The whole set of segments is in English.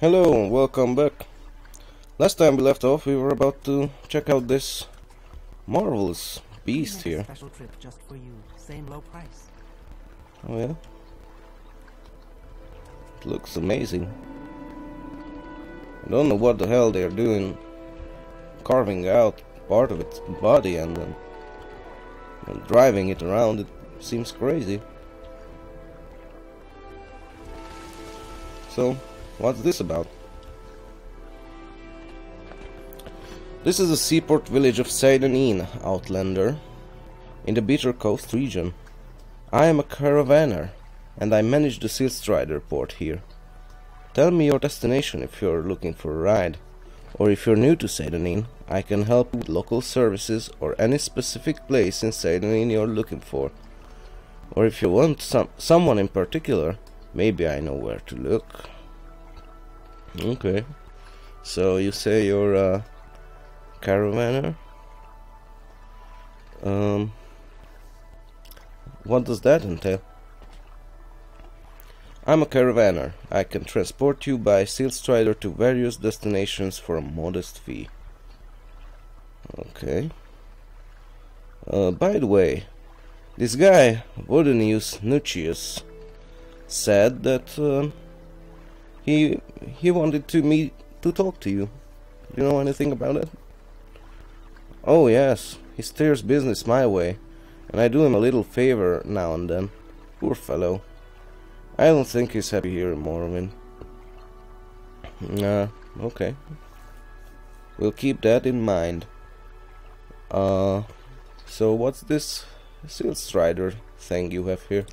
Hello and welcome back. Last time we left off, we were about to check out this marvelous beast here. Special trip just for you, same low price. Oh yeah? It looks amazing. I don't know what the hell they're doing, carving out part of its body and then driving it around. It seems crazy. So, what's this about? This is the seaport village of Seidanin, Outlander, in the Bitter Coast region. I am a caravaner, and I manage the Silstrider port here. Tell me your destination if you're looking for a ride, or if you're new to Seidanin, I can help with local services or any specific place in Seidanin you're looking for. Or if you want someone in particular, maybe I know where to look. Okay, so you say you're a caravaner? What does that entail? I'm a caravaner. I can transport you by Silstrider to various destinations for a modest fee. Okay. By the way, this guy, Vodenius Nucius, said that he wanted to talk to you. You know anything about it? Oh yes, he steers business my way, and I do him a little favor now and then. Poor fellow. I don't think he's happy here in Morrowind. Okay. We'll keep that in mind. So what's this Silstrider thing you have here?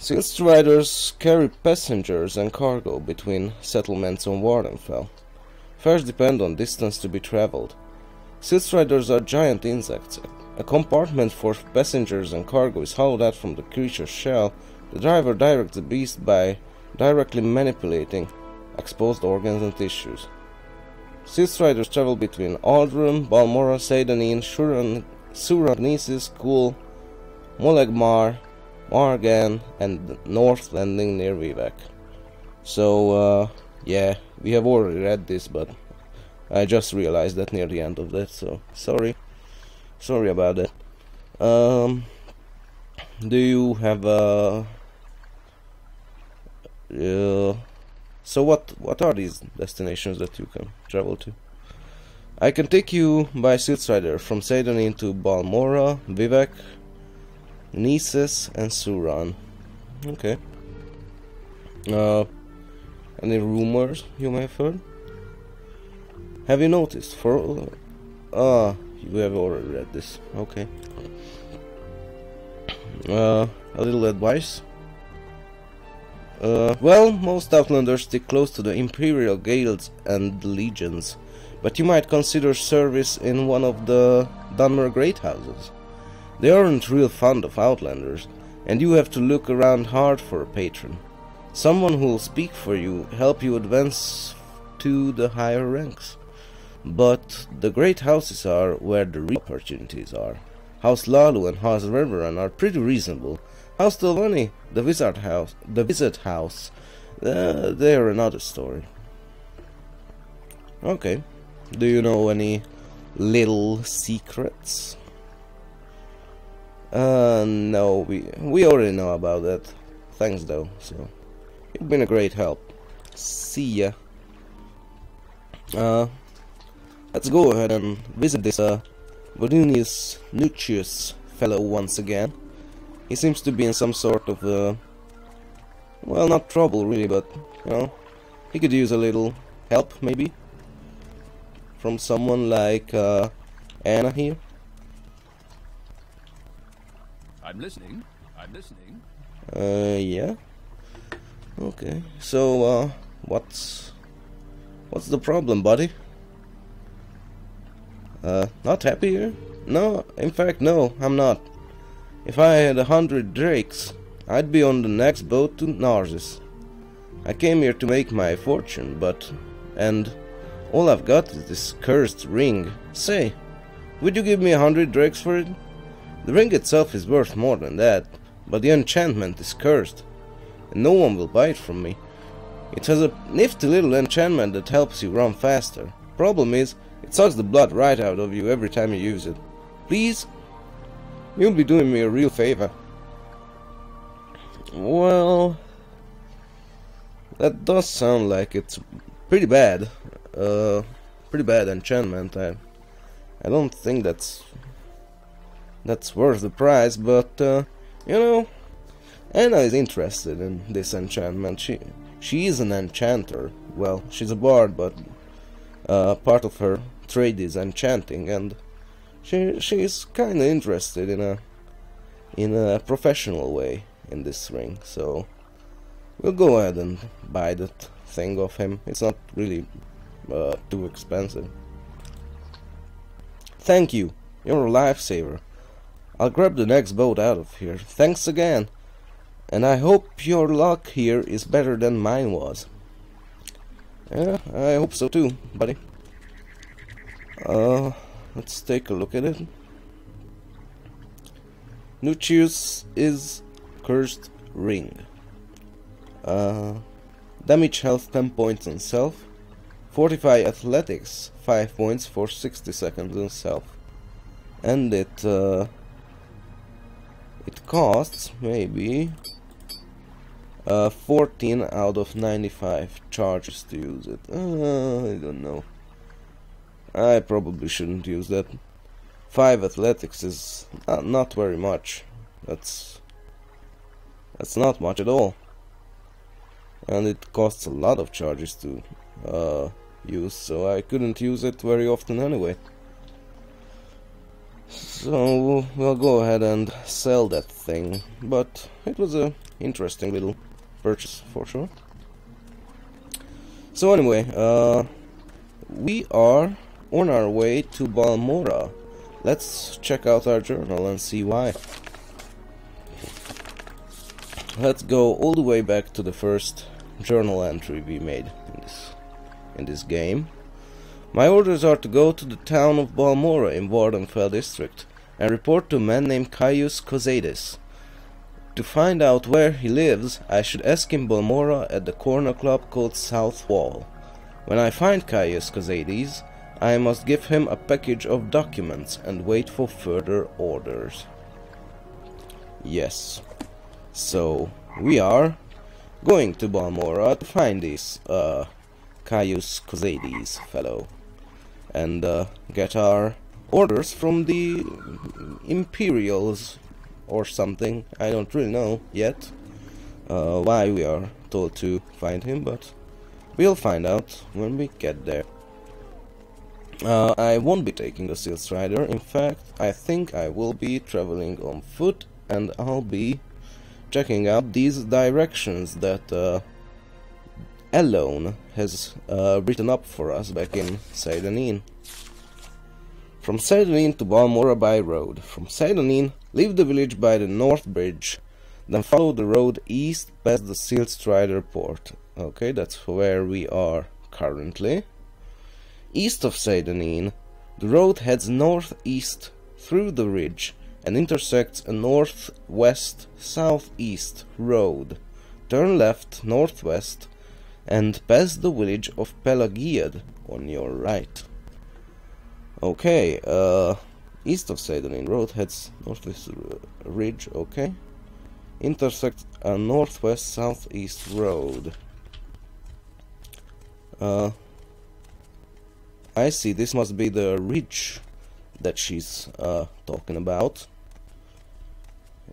Silstriders carry passengers and cargo between settlements on Wardenfell. Fares depend on distance to be traveled. Silstriders are giant insects. A compartment for passengers and cargo is hollowed out from the creature's shell. The driver directs the beast by directly manipulating exposed organs and tissues. Silstriders travel between Aldrun, Balmora, Seidanin, Suran-Nisis, Kul, Molegmar, Margan, and North Landing near Vivek. So, yeah, we have already read this, but I just realized that near the end of that, so sorry about that. Do you have so what are these destinations that you can travel to? I can take you by Silstrider from Seidanin to Balmora, Vivek, Nises, and Suran. Okay. Any rumors you may have heard? Have you noticed? You have already read this. Okay. A little advice. Well, most Outlanders stick close to the Imperial Guilds and Legions, but you might consider service in one of the Dunmer Great Houses. They aren't real fond of Outlanders, and you have to look around hard for a patron. Someone who'll speak for you, help you advance to the higher ranks. But the great houses are where the real opportunities are. House Lalu and House Reveran are pretty reasonable. House Delvani, the Wizard House, they're another story. Okay. Do you know any little secrets? No, we already know about that. Thanks though, so you've been a great help. See ya. Let's go ahead and visit this Vodenius Nucius fellow once again. He seems to be in some sort of well, not trouble really, but you know, he could use a little help maybe from someone like Anna here. I'm listening. Yeah. Okay. So, what's the problem, buddy? Not happy here? No, in fact, no, I'm not. If I had 100 drakes, I'd be on the next boat to Narsis. I came here to make my fortune, and all I've got is this cursed ring. Say, would you give me 100 drakes for it? The ring itself is worth more than that, but the enchantment is cursed, and no one will buy it from me. It has a nifty little enchantment that helps you run faster. Problem is, it sucks the blood right out of you every time you use it. Please? You'll be doing me a real favor. Well, that does sound like it's pretty bad. Pretty bad enchantment. I don't think that's worth the price, but you know, Anna is interested in this enchantment. She is an enchanter. Well, she's a bard, but part of her trade is enchanting, and she's kind of interested in a professional way in this ring. So we'll go ahead and buy that thing of him. It's not really too expensive. Thank you. You're a lifesaver. I'll grab the next boat out of here. Thanks again. And I hope your luck here is better than mine was. Yeah, I hope so too, buddy. Let's take a look at it. Nucius is Cursed Ring. Damage health 10 points on self. Fortify athletics 5 points for 60 seconds on self. And it costs maybe 14 out of 95 charges to use it. I don't know. I probably shouldn't use that. 5 athletics is not very much. That's not much at all. And it costs a lot of charges to use, so I couldn't use it very often anyway. So we'll go ahead and sell that thing, but it was a interesting little purchase for sure. So anyway, we are on our way to Balmora. Let's check out our journal and see why. Let's go all the way back to the first journal entry we made in this game. My orders are to go to the town of Balmora in Wardenfell district and report to a man named Caius Cosades. To find out where he lives, I should ask him Balmora at the corner club called South Wall. When I find Caius Cosades, I must give him a package of documents and wait for further orders. Yes. So, we are going to Balmora to find this Caius Cosades fellow and get our orders from the Imperials or something. I don't really know yet why we are told to find him, but we'll find out when we get there. I won't be taking the Steel Strider. In fact, I think I will be traveling on foot, and I'll be checking out these directions that Alone has written up for us back in Seidanin. From Seidanin to Balmora by road. From Seidanin, leave the village by the North Bridge, then follow the road east past the Steel Strider port. Okay, that's where we are currently. East of Seidanin, the road heads northeast through the ridge and intersects a northwest-southeast road. Turn left northwest and pass the village of Pelagiad on your right. Okay, east of Seidanin road heads northwest ridge, okay. Intersects a northwest-southeast road. I see, this must be the ridge that she's talking about.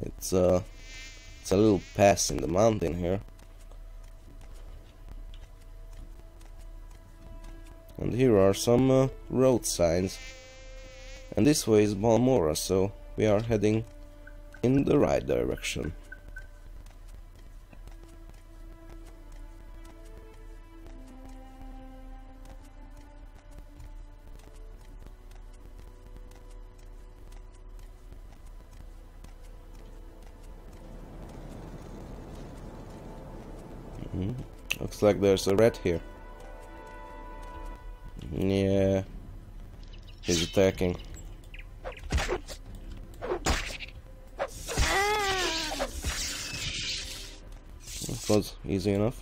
It's a little pass in the mountain here. And here are some road signs. And this way is Balmora, so we are heading in the right direction. Looks like there's a rat here. Yeah, he's attacking. That was easy enough.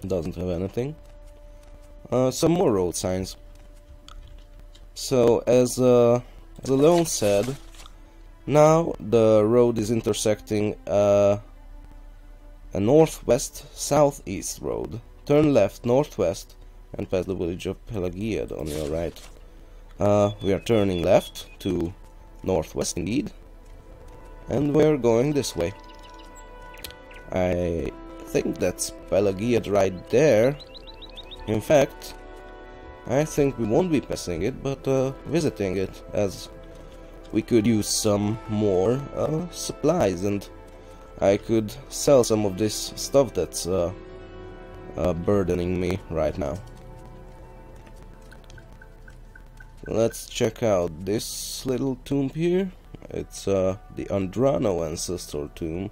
Doesn't have anything. Some more road signs. So, as Alone said, now the road is intersecting a northwest-southeast road. Turn left northwest and pass the village of Pelagiad on your right. We are turning left to northwest indeed, and we're going this way. I think that's Pelagiad right there. In fact, I think we won't be passing it, but visiting it, as we could use some more supplies, and I could sell some of this stuff that's burdening me right now. Let's check out this little tomb here. It's the Andrano ancestor tomb,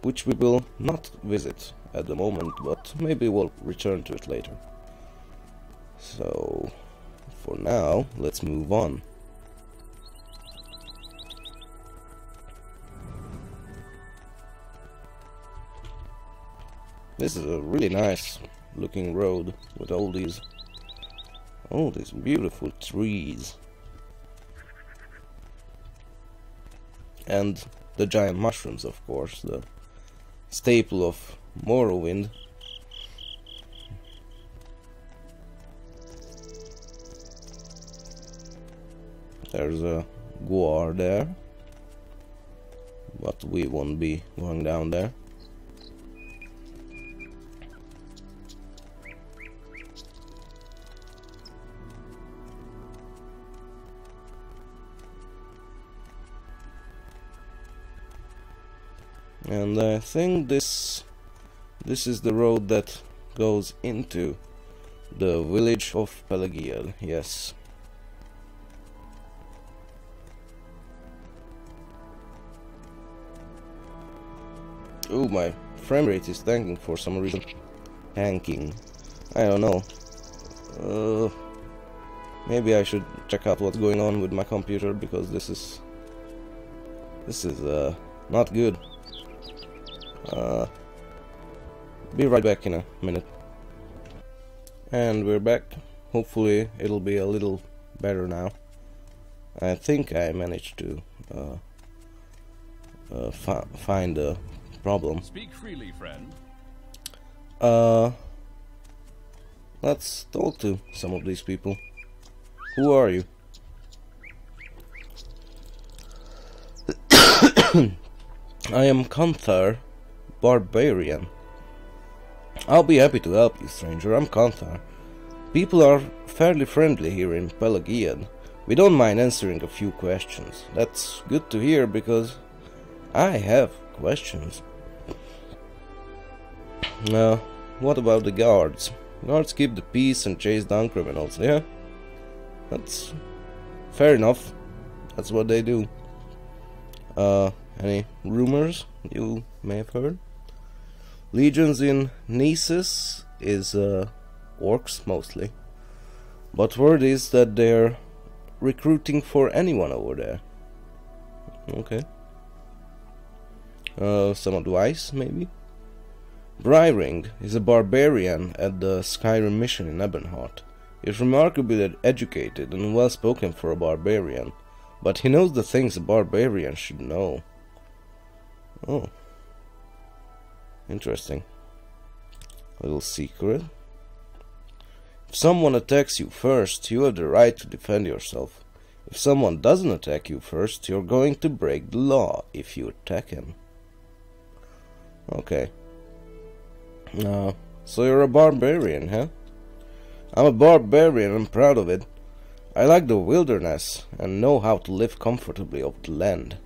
which we will not visit at the moment, but maybe we'll return to it later. So, for now, let's move on. This is a really nice looking road with all these beautiful trees. And the giant mushrooms, of course, the staple of Morrowind. There's a guar there, but we won't be going down there. And I think this is the road that goes into the village of Pelagiad, yes. Oh, my frame rate is tanking for some reason. Tanking. I don't know. Maybe I should check out what's going on with my computer, because this is not good. Be right back in a minute. And we're back. Hopefully it'll be a little better now. I think I managed to find a problem. Speak freely, friend. Let's talk to some of these people. Who are you? I am Kanthar, barbarian. I'll be happy to help you, stranger. I'm Kanthar. People are fairly friendly here in Pelagiad. We don't mind answering a few questions. That's good to hear, because I have questions. What about the guards? Guards keep the peace and chase down criminals, yeah? That's fair enough. That's what they do. Any rumors you may have heard? Legions in Nisus is orcs mostly, but word is that they're recruiting for anyone over there. Okay. Some advice, maybe? Bryring is a barbarian at the Skyrim mission in Ebonheart. He's remarkably educated and well spoken for a barbarian, but he knows the things a barbarian should know. Oh. Interesting. A little secret. If someone attacks you first, you have the right to defend yourself. If someone doesn't attack you first, you're going to break the law if you attack him. Okay. So you're a barbarian, huh? I'm a barbarian and proud of it. I like the wilderness and know how to live comfortably off the land.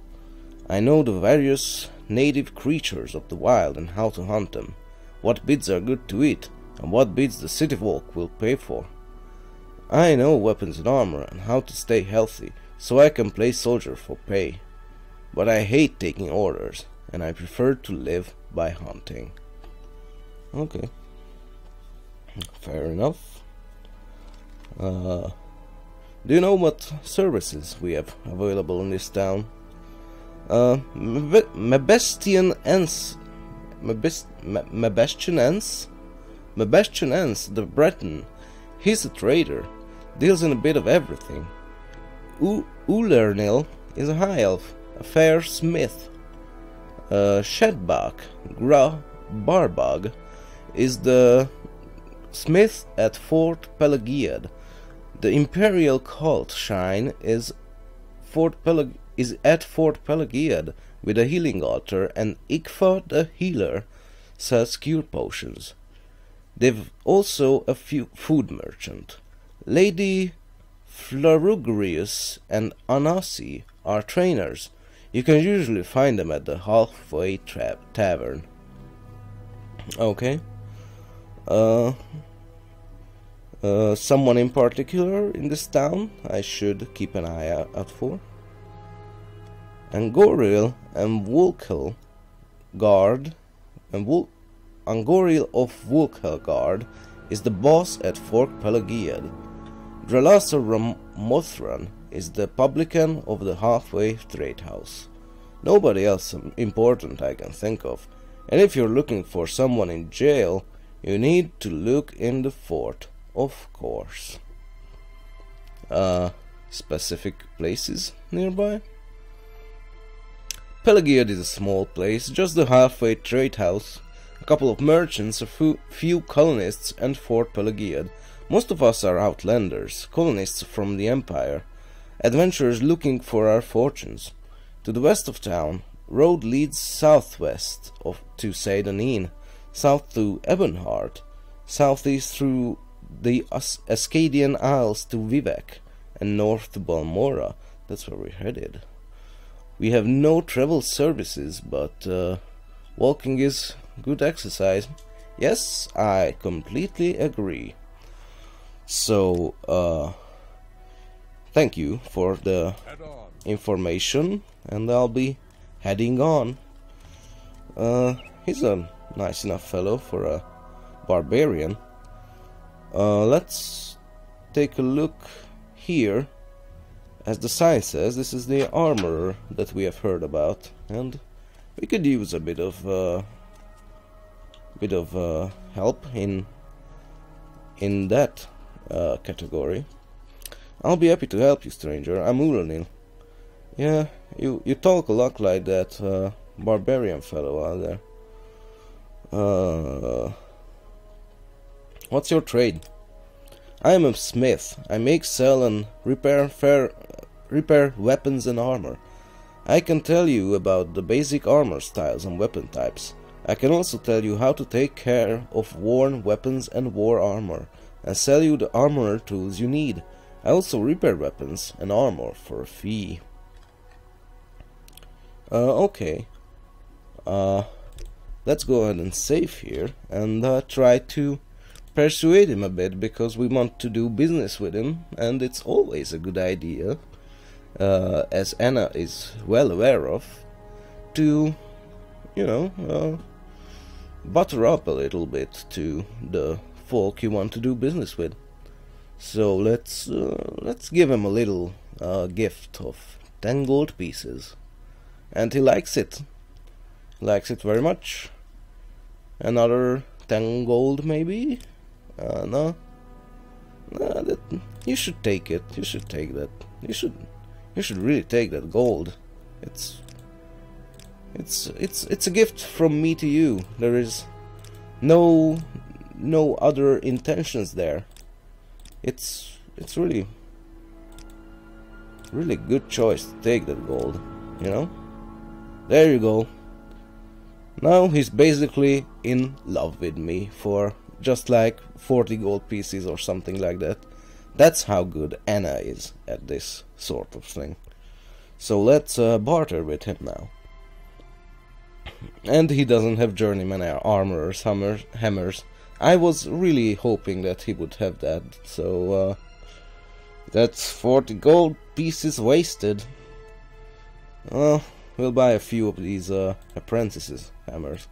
I know the various native creatures of the wild and how to hunt them, what bits are good to eat, and what bits the city folk will pay for. I know weapons and armor and how to stay healthy, so I can play soldier for pay. But I hate taking orders, and I prefer to live by hunting. Okay. Fair enough. Do you know what services we have available in this town? Mebestian Ents Mebastionance the Breton, he's a trader, deals in a bit of everything. Ulernil is a high elf, a fair smith. Shedbach Barbog is the smith at Fort Pelagiad. The Imperial cult shrine is at Fort Pelagiad with a healing altar, and Ikfa the healer sells cure potions. They've also a few food merchant. Lady Florugrius and Anasi are trainers. You can usually find them at the halfway tavern. Okay. Someone in particular in this town I should keep an eye out for. Angoriel and Vulkel Guard Angoriel of Vulkelgard is the boss at Fort Pelagiad. Drelasa Ramothran is the publican of the halfway trade house. Nobody else important I can think of, and if you're looking for someone in jail, you need to look in the fort, of course. Specific places nearby? Pelagiad is a small place, just the halfway trade house, a couple of merchants, a few colonists, and Fort Pelagiad. Most of us are outlanders, colonists from the Empire, adventurers looking for our fortunes. To the west of town, road leads southwest to Seidonin, south to Ebonheart, southeast through the Ascadian Isles to Vivek, and north to Balmora. That's where we're headed. We have no travel services, but walking is good exercise. Yes, I completely agree. So, thank you for the information, and I'll be heading on. He's a nice enough fellow for a barbarian. Let's take a look here. As the sign says, this is the armorer that we have heard about, and we could use a bit of help in that category. I'll be happy to help you, stranger. I'm Ulanil. Yeah, you talk a lot like that barbarian fellow out there. What's your trade? I am a smith. I make, sell, and repair weapons and armor. I can tell you about the basic armor styles and weapon types. I can also tell you how to take care of worn weapons and war armor, and sell you the armor tools you need. I also repair weapons and armor for a fee. Okay. Let's go ahead and save here and try to persuade him a bit, because we want to do business with him, and it's always a good idea, as Anna is well aware of, to, you know, butter up a little bit to the folk you want to do business with. So let's give him a little gift of 10 gold pieces, and he likes it. Likes it very much. Another 10 gold maybe. No, you should take it. You should take that. You should really take that gold. It's a gift from me to you. There is no other intentions there. It's really good choice to take that gold. You know. There you go. Now he's basically in love with me for just like 40 gold pieces or something like that. That's how good Anna is at this sort of thing. So let's barter with him now. And he doesn't have journeyman armorers, hammers. I was really hoping that he would have that, so that's 40 gold pieces wasted. We'll buy a few of these apprentices hammers.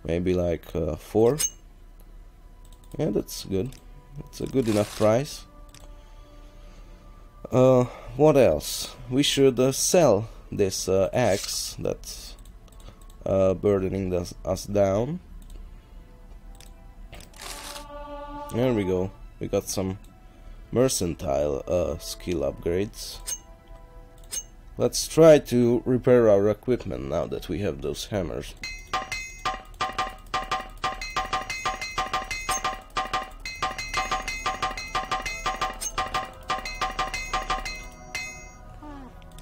Maybe like 4. Yeah, that's good. It's a good enough price. What else? We should sell this axe that's burdening us down. There we go. We got some mercantile skill upgrades. Let's try to repair our equipment now that we have those hammers.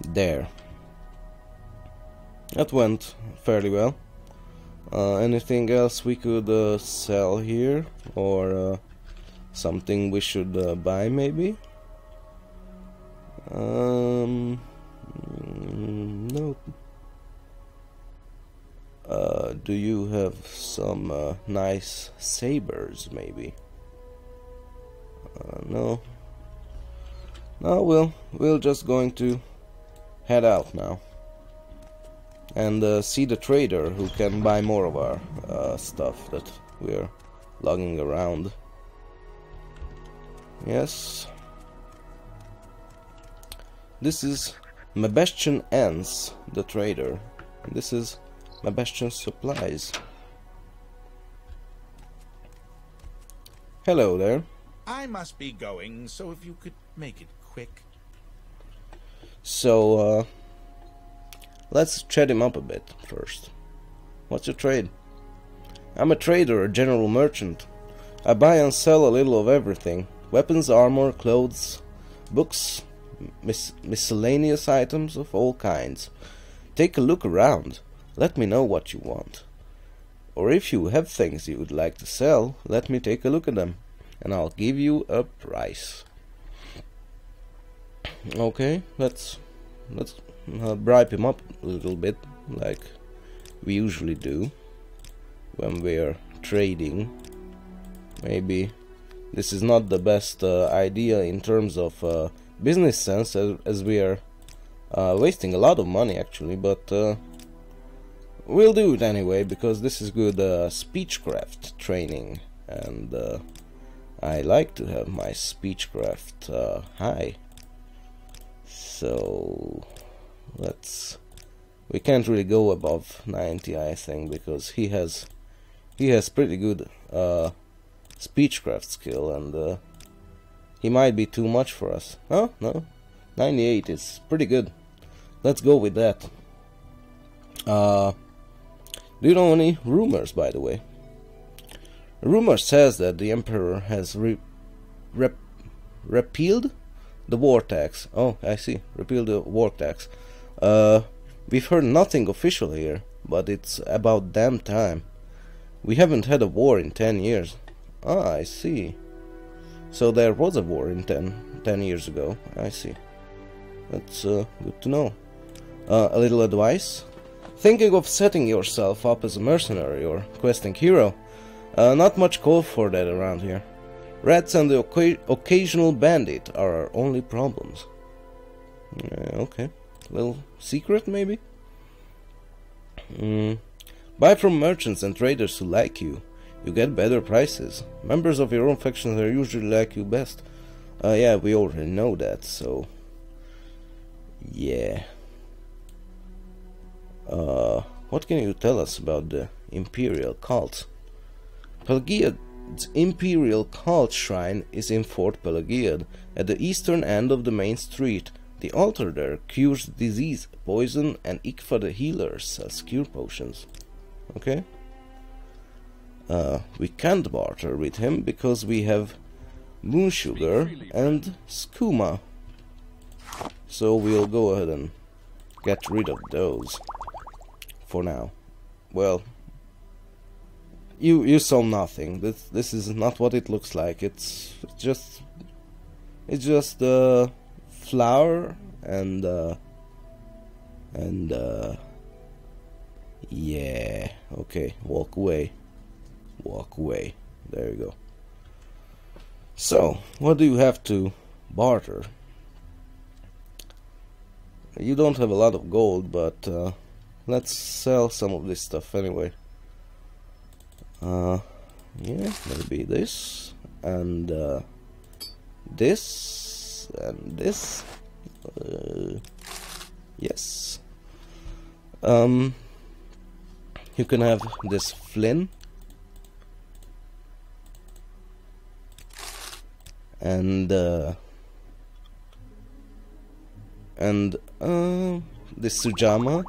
There. That went fairly well. Anything else we could sell here, or something we should buy maybe? No. Do you have some nice sabers maybe? No. No, we're just going to head out now and see the trader who can buy more of our stuff that we're lugging around. Yes. This is Mabestian Ends, the trader. This is Mabestian Supplies. Hello there. I must be going, so if you could make it quick. So, let's chat him up a bit first. What's your trade? I'm a trader, a general merchant. I buy and sell a little of everything. Weapons, armor, clothes, books, miscellaneous items of all kinds. Take a look around. Let me know what you want. Or if you have things you would like to sell, let me take a look at them, and I'll give you a price. Okay, let's bribe him up a little bit, like we usually do when we're trading. Maybe this is not the best idea in terms of business sense, as we are wasting a lot of money actually, but we'll do it anyway because this is good speechcraft training, and I like to have my speechcraft high. So we can't really go above 90, I think, because he has pretty good speechcraft skill, and he might be too much for us. Oh no, 98 is pretty good. Let's go with that. Do you know any rumors, by the way? A rumor says that the Emperor has repealed the war tax. Oh, I see. Repeal the war tax. We've heard nothing official here, but it's about damn time. We haven't had a war in 10 years. Ah, I see. So there was a war in 10 years ago. I see. That's good to know. A little advice? Thinking of setting yourself up as a mercenary or questing hero? Not much call for that around here. Rats and the occasional bandit are our only problems. Okay. Little secret, maybe? Buy from merchants and traders who like you. You get better prices. Members of your own factions are usually like you best. Yeah, we already know that, so... yeah. What can you tell us about the Imperial cult? Pelagiad's Imperial cult shrine is in Fort Pelagiad, at the eastern end of the main street. The altar there cures disease, poison, and Ikfa the healer sells cure potions. Okay. We can't barter with him because we have moon sugar and skooma. So we'll go ahead and get rid of those for now. Well, you saw nothing. This is not what it looks like. It's just flour and yeah. Okay, walk away. Walk away. There you go. So, what do you have to barter? You don't have a lot of gold, but let's sell some of this stuff anyway. Yeah, maybe this and this and this. Yes. You can have this flint. and this Sujama,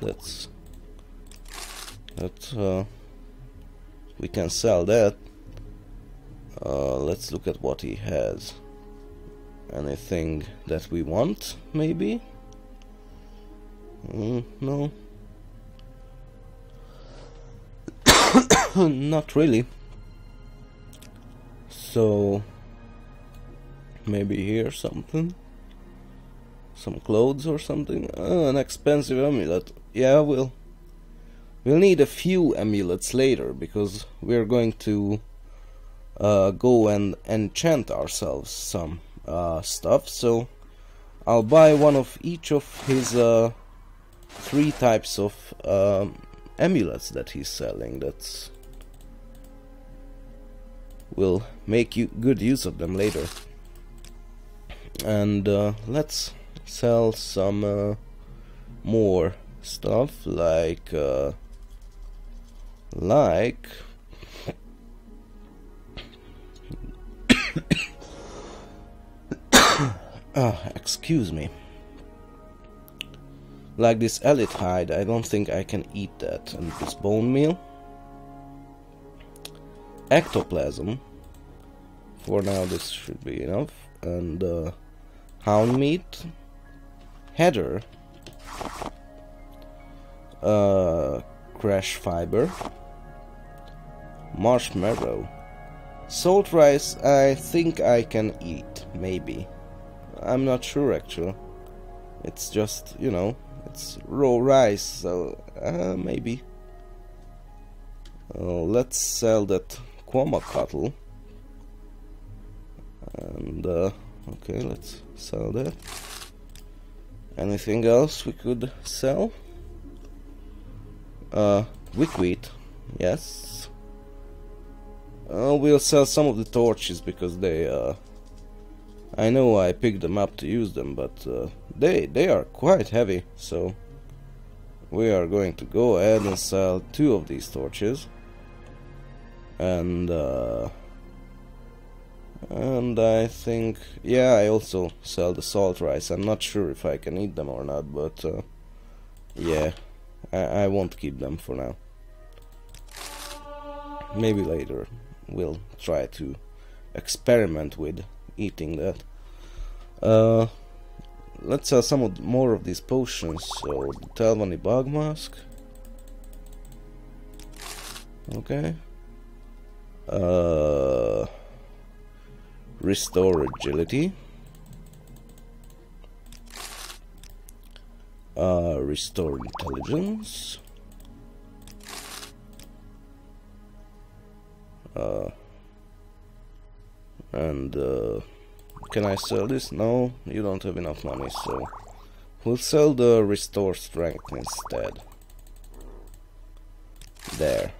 we can sell that. Let's look at what he has. Anything that we want, maybe? No. Not really. So maybe here something? Some clothes or something? An expensive amulet. Yeah, we'll need a few amulets later, because we're going to go and enchant ourselves some stuff. So I'll buy one of each of his 3 types of amulets that he's selling. That's will make good use of them later. And let's sell some more stuff, like excuse me, like this elite hide. I don't think I can eat that. And this bone meal, ectoplasm, for now this should be enough, and hound meat, heather, crash fiber, marshmallow, salt rice. I think I can eat, maybe. I'm not sure actually. It's just, you know, it's raw rice, so maybe. Let's sell that Quama cattle. And okay, let's sell that. Anything else we could sell? Wheat, yes. We'll sell some of the torches, because they I know I picked them up to use them, but they are quite heavy, so we are going to go ahead and sell 2 of these torches. And I think, yeah, I also sell the salt rice. I'm not sure if I can eat them or not, but yeah, I won't keep them for now. Maybe later we'll try to experiment with eating that. Let's sell some more of these potions. So, the Telvanni bug mask. Okay. Restore agility. Restore intelligence. And can I sell this? No, you don't have enough money, so we'll sell the restore strength instead. There.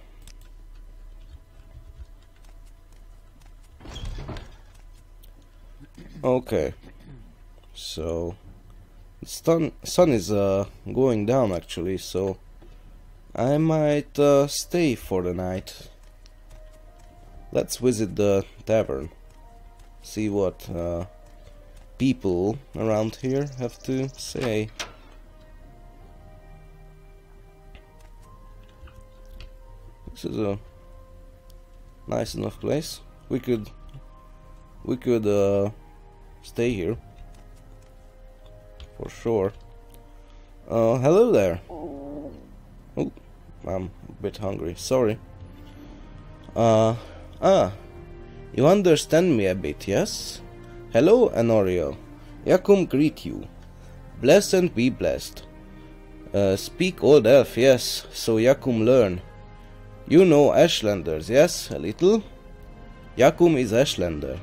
Okay, so the sun is going down actually, so I might stay for the night. Let's visit the tavern, see what people around here have to say. This is a nice enough place. We could stay here for sure. Hello there. Oh, I'm a bit hungry, sorry. You understand me a bit, yes? Hello, Anorio. Yakum greet you. Bless and be blessed. Speak Old Elf, yes, so Yakum learn. You know Ashlanders, yes, a little? Yakum is Ashlander.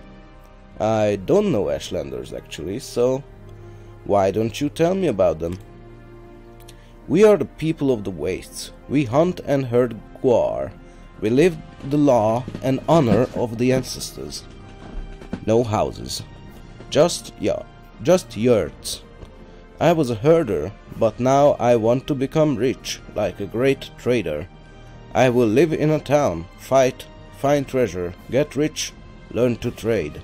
I don't know Ashlanders actually, so why don't you tell me about them? We are the people of the wastes. We hunt and herd guar. We live the law and honor of the ancestors. No houses. Just yurts. I was a herder, but now I want to become rich, like a great trader. I will live in a town, fight, find treasure, get rich, learn to trade.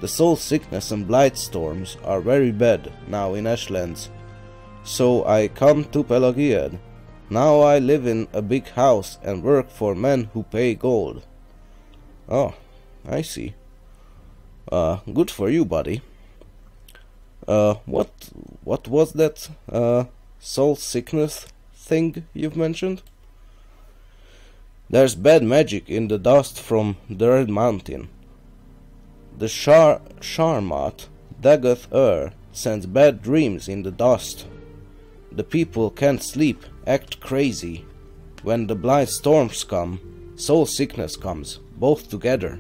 The soul sickness and blight storms are very bad now in Ashlands. So I come to Pelagiad. Now I live in a big house and work for men who pay gold. Oh, I see. Good for you, buddy. What was that soul sickness thing you've mentioned? There's bad magic in the dust from the Red Mountain. The Sharmat Dagoth sends bad dreams in the dust. The people can't sleep, act crazy. When the blight storms come, soul sickness comes, both together.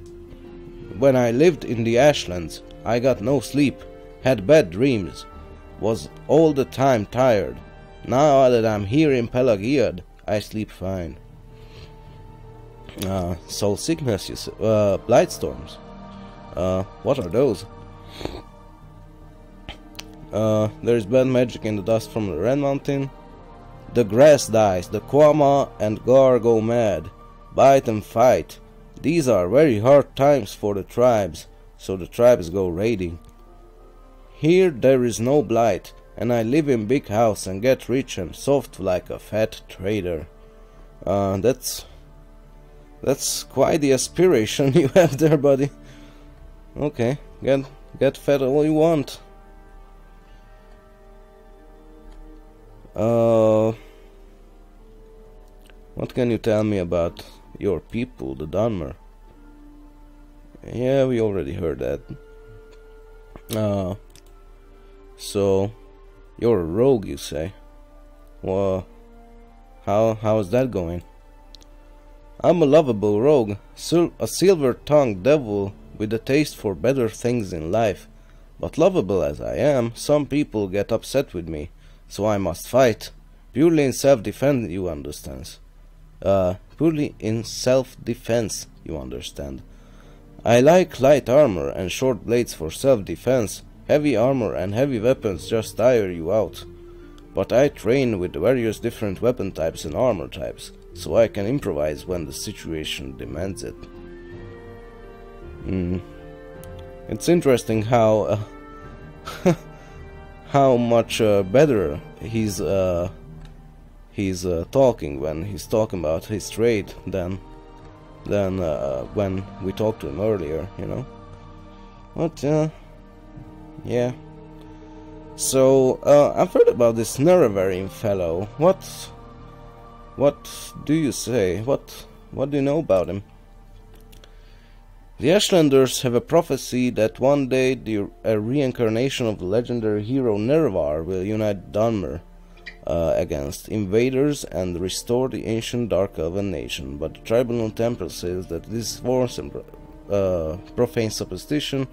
When I lived in the Ashlands, I got no sleep, had bad dreams, was all the time tired. Now that I'm here in Pelagiad, I sleep fine. Soul sickness, you say, blight storms. What are those? There's bad magic in the dust from the Red Mountain. The grass dies, the Quama and Gar go mad, bite and fight. These are very hard times for the tribes, so the tribes go raiding. Here there is no blight, and I live in big house and get rich and soft like a fat trader. That's quite the aspiration you have there, buddy. Okay, get fat all you want. What can you tell me about your people, the Dunmer? Yeah, we already heard that. So you're a rogue, you say? Well, how is that going? I'm a lovable rogue, a silver-tongued devil with a taste for better things in life. But lovable as I am, some people get upset with me, so I must fight. Purely in self-defense, you understand. I like light armor and short blades for self-defense. Heavy armor and heavy weapons just tire you out. But I train with various different weapon types and armor types, so I can improvise when the situation demands it. It's interesting how how much better he's talking when he's talking about his trade than when we talked to him earlier, you know. But yeah. So I've heard about this Nerevarine fellow. What do you say? What do you know about him? The Ashlanders have a prophecy that one day a reincarnation of the legendary hero Nerevar will unite Dunmer against invaders and restore the ancient Dark Elven nation, but the Tribunal Temple says that this is false and profane superstition,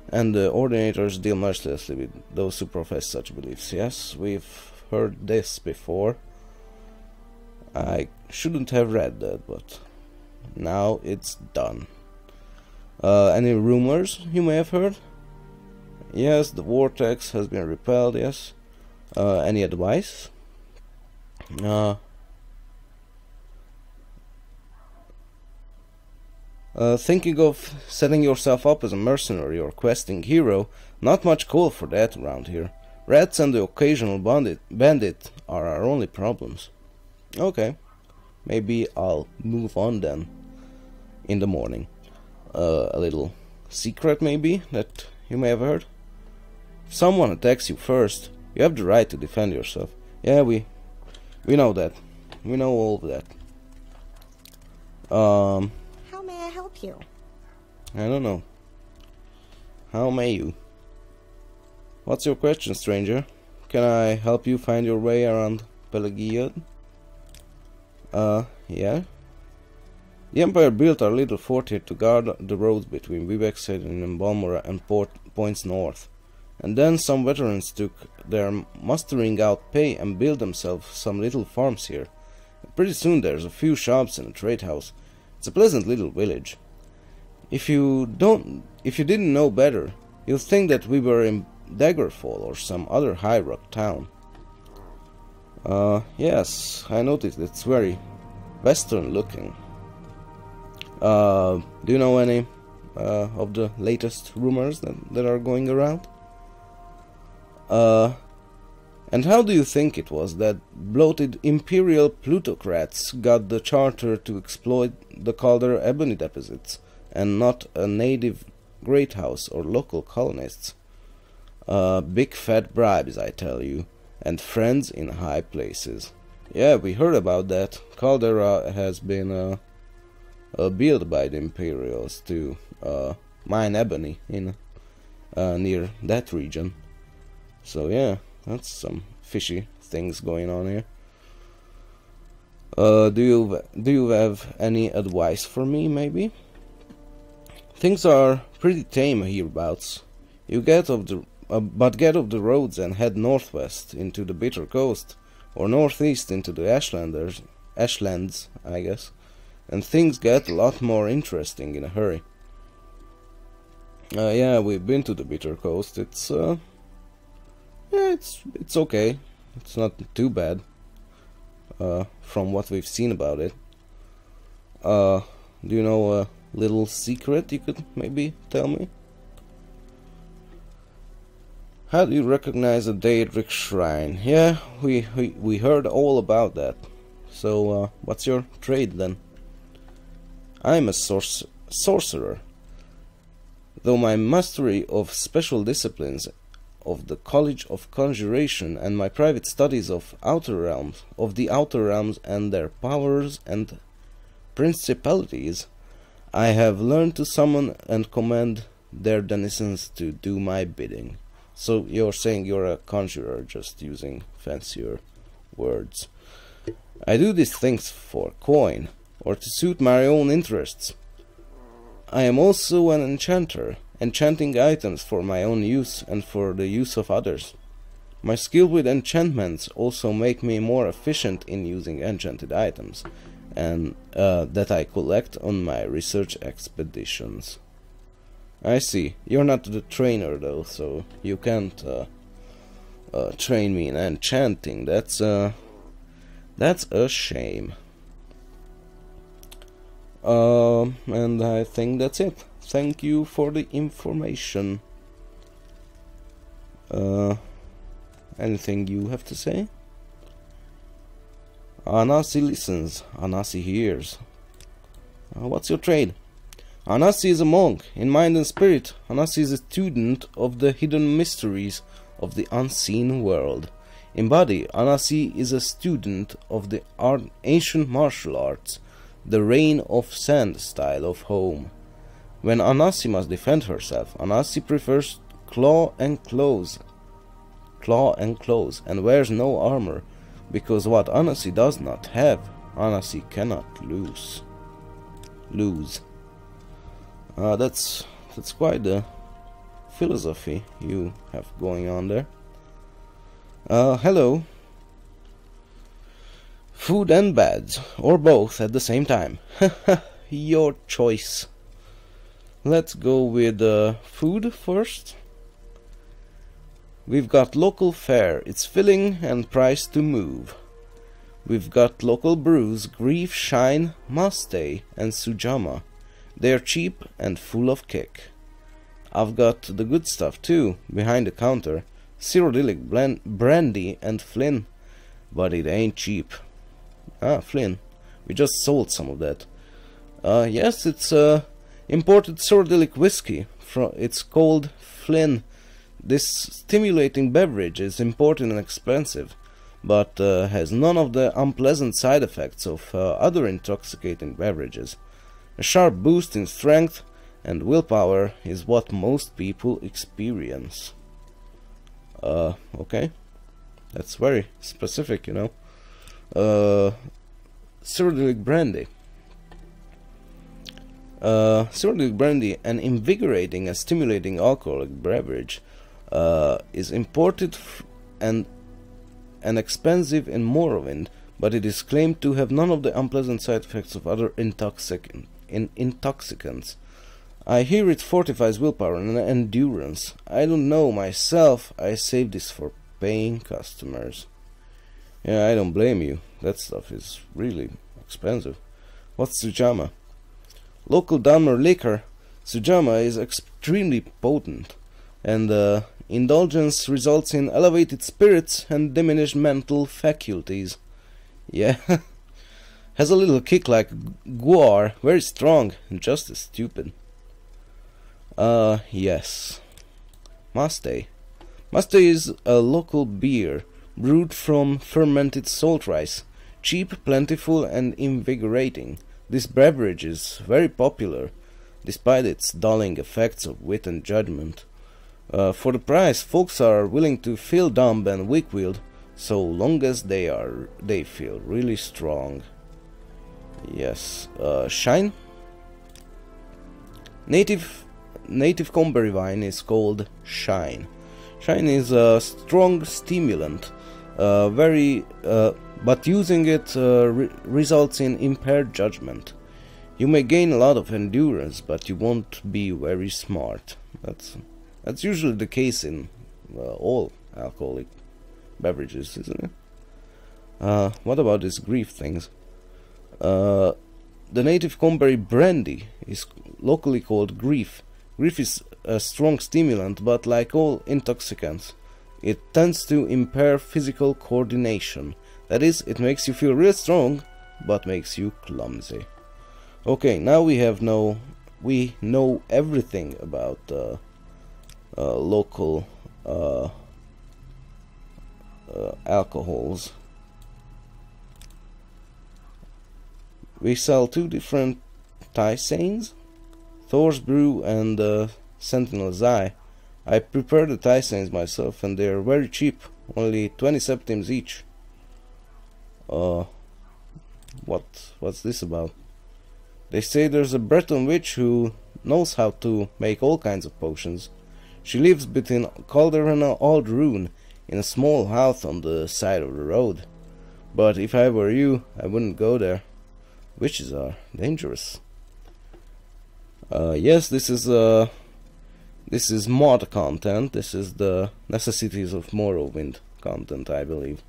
and the ordinators deal mercilessly with those who profess such beliefs. Yes, we've heard this before. I shouldn't have read that, but now it's done. Any rumors you may have heard? Yes, the vortex has been repelled, yes. Any advice? Thinking of setting yourself up as a mercenary or questing hero, not much call for that around here. Rats and the occasional bandit are our only problems. Okay, maybe I'll move on then, in the morning. A little secret maybe, that you may have heard? If someone attacks you first, you have the right to defend yourself. Yeah, we know that. We know all of that. How may I help you? I don't know. How may you? What's your question, stranger? Can I help you find your way around Pelagiad? Yeah? The Empire built our little fort here to guard the roads between Vivexhead and Balmora and points north. And then some veterans took their mustering out pay and built themselves some little farms here. And pretty soon there's a few shops and a trade house. It's a pleasant little village. If you didn't know better, you'll think that we were in Daggerfall or some other high rock town. Yes, I noticed it's very western looking. Do you know any of the latest rumors that are going around? And how do you think it was that bloated imperial plutocrats got the charter to exploit the Calder ebony deposits, and not a native great house or local colonists? Big fat bribes, I tell you, and friends in high places. Yeah, we heard about that. Caldera has been built by the Imperials to mine ebony in near that region. So yeah, that's some fishy things going on here. Do you have any advice for me, maybe? Things are pretty tame hereabouts. You get off the get off the roads and head northwest into the Bitter Coast, or northeast into the Ashlands, I guess, and things get a lot more interesting in a hurry. Yeah, we've been to the Bitter Coast. It's yeah, it's okay. It's not too bad from what we've seen about it. Do you know a little secret you could maybe tell me? How do you recognize a Daedric shrine? Yeah, we heard all about that. So, what's your trade then? I'm a sorcerer. Though my mastery of special disciplines of the College of Conjuration and my private studies of the outer realms and their powers and principalities, I have learned to summon and command their denizens to do my bidding. So you're saying you're a conjurer, just using fancier words. I do these things for coin, or to suit my own interests. I am also an enchanter, enchanting items for my own use and for the use of others. My skill with enchantments also make me more efficient in using enchanted items, and that I collect on my research expeditions. I see. You're not the trainer though, so you can't train me in enchanting. That's a shame. And I think that's it. Thank you for the information. Anything you have to say? Anasi listens. Anasi hears. What's your trade? Anasi is a monk. In mind and spirit, Anasi is a student of the hidden mysteries of the unseen world. In body, Anasi is a student of the ancient martial arts, the rain of sand style of home. When Anasi must defend herself, Anasi prefers claw and claws, and wears no armor, because what Anasi does not have, Anasi cannot lose. That's quite the philosophy you have going on there. Hello. Food and beds, or both at the same time. Your choice. Let's go with food first. We've got local fare. It's filling and priced to move. We've got local brews, Grief, Shine, Mastay, and Sujama. They're cheap and full of kick. I've got the good stuff too, behind the counter. Cyrodiilic brandy and Flynn. But it ain't cheap. Ah, Flynn. We just sold some of that. Yes, it's imported Cyrodiilic whiskey. It's called Flynn. This stimulating beverage is important and expensive, but has none of the unpleasant side effects of other intoxicating beverages. A sharp boost in strength and willpower is what most people experience. Okay. That's very specific, you know. Cyrodiilic brandy. Cyrodiilic brandy, an invigorating and stimulating alcoholic beverage, is imported and expensive in Morrowind, but it is claimed to have none of the unpleasant side effects of other intoxicants. I hear it fortifies willpower and endurance. I don't know myself. I save this for paying customers. Yeah, I don't blame you. That stuff is really expensive. What's Sujama? Local Dunmer liquor. Sujama is extremely potent, and indulgence results in elevated spirits and diminished mental faculties. Yeah, has a little kick like guar, very strong, and just as stupid. Yes. Mastay. Mastay is a local beer brewed from fermented salt rice, cheap, plentiful, and invigorating. This beverage is very popular, despite its dulling effects of wit and judgment. For the price, folks are willing to feel dumb and weak-willed, so long as they feel really strong. Yes. Shine? Native Comberry wine is called Shine. Shine is a strong stimulant, but using it results in impaired judgment. You may gain a lot of endurance, but you won't be very smart. That's usually the case in all alcoholic beverages, isn't it? What about these grief things? The native Comberry brandy is locally called grief. Grief is a strong stimulant, but like all intoxicants, it tends to impair physical coordination. That is, it makes you feel real strong, but makes you clumsy. Okay, now we know everything about local alcohols. We sell two different Thai-Sains, Thor's Brew and Sentinel's Eye. I prepare the Thai-Sains myself, and they are very cheap, only 20 septims each. What's this about? They say there's a Breton witch who knows how to make all kinds of potions. She lives between Calder and Aldroon in a small house on the side of the road. But if I were you, I wouldn't go there. Witches are dangerous. Yes, this is mod content. This is the necessities of Morrowind content, I believe.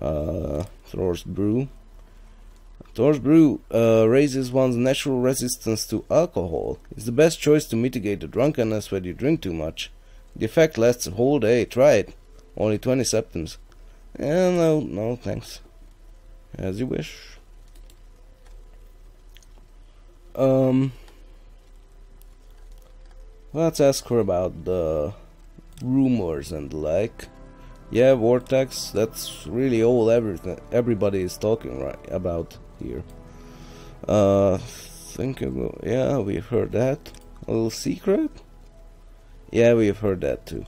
Thor's Brew. Thor's Brew raises one's natural resistance to alcohol. It's the best choice to mitigate the drunkenness when you drink too much. The effect lasts a whole day. Try it. Only 20 septims. No, thanks. As you wish. Let's ask her about the rumors and the like. Yeah, Vortex, that's really all everybody is talking about here. Yeah, we've heard that. A little secret? Yeah, we've heard that too.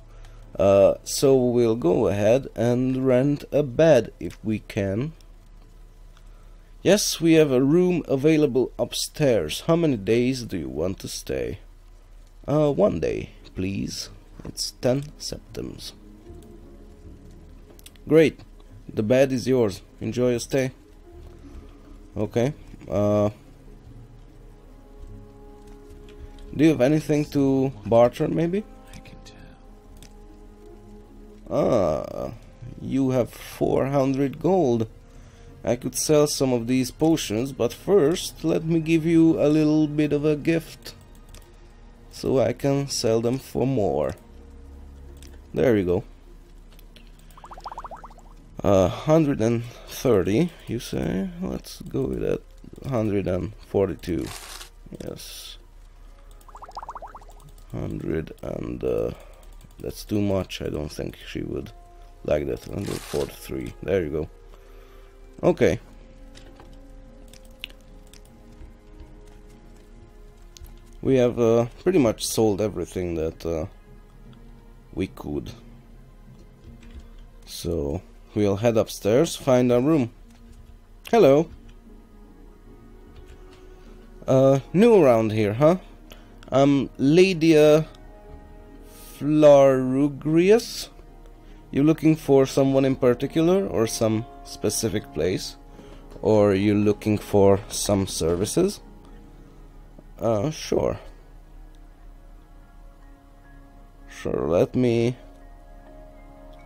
So we'll go ahead and rent a bed if we can. Yes, we have a room available upstairs. How many days do you want to stay? 1 day, please. It's 10 septims. Great. The bed is yours. Enjoy your stay. Okay. Do you have anything to barter, maybe? I can tell. You have 400 gold. I could sell some of these potions, but first let me give you a little bit of a gift, so I can sell them for more. There you go. 130, you say? Let's go with that. 142. Yes. 100 and that's too much. I don't think she would like that. 143. There you go. Okay. We have pretty much sold everything that we could. So we'll head upstairs, find our room. Hello. New around here, huh? I'm Lydia Flarugrius. You looking for someone in particular, or some specific place? Or you looking for some services? Sure. Sure, let me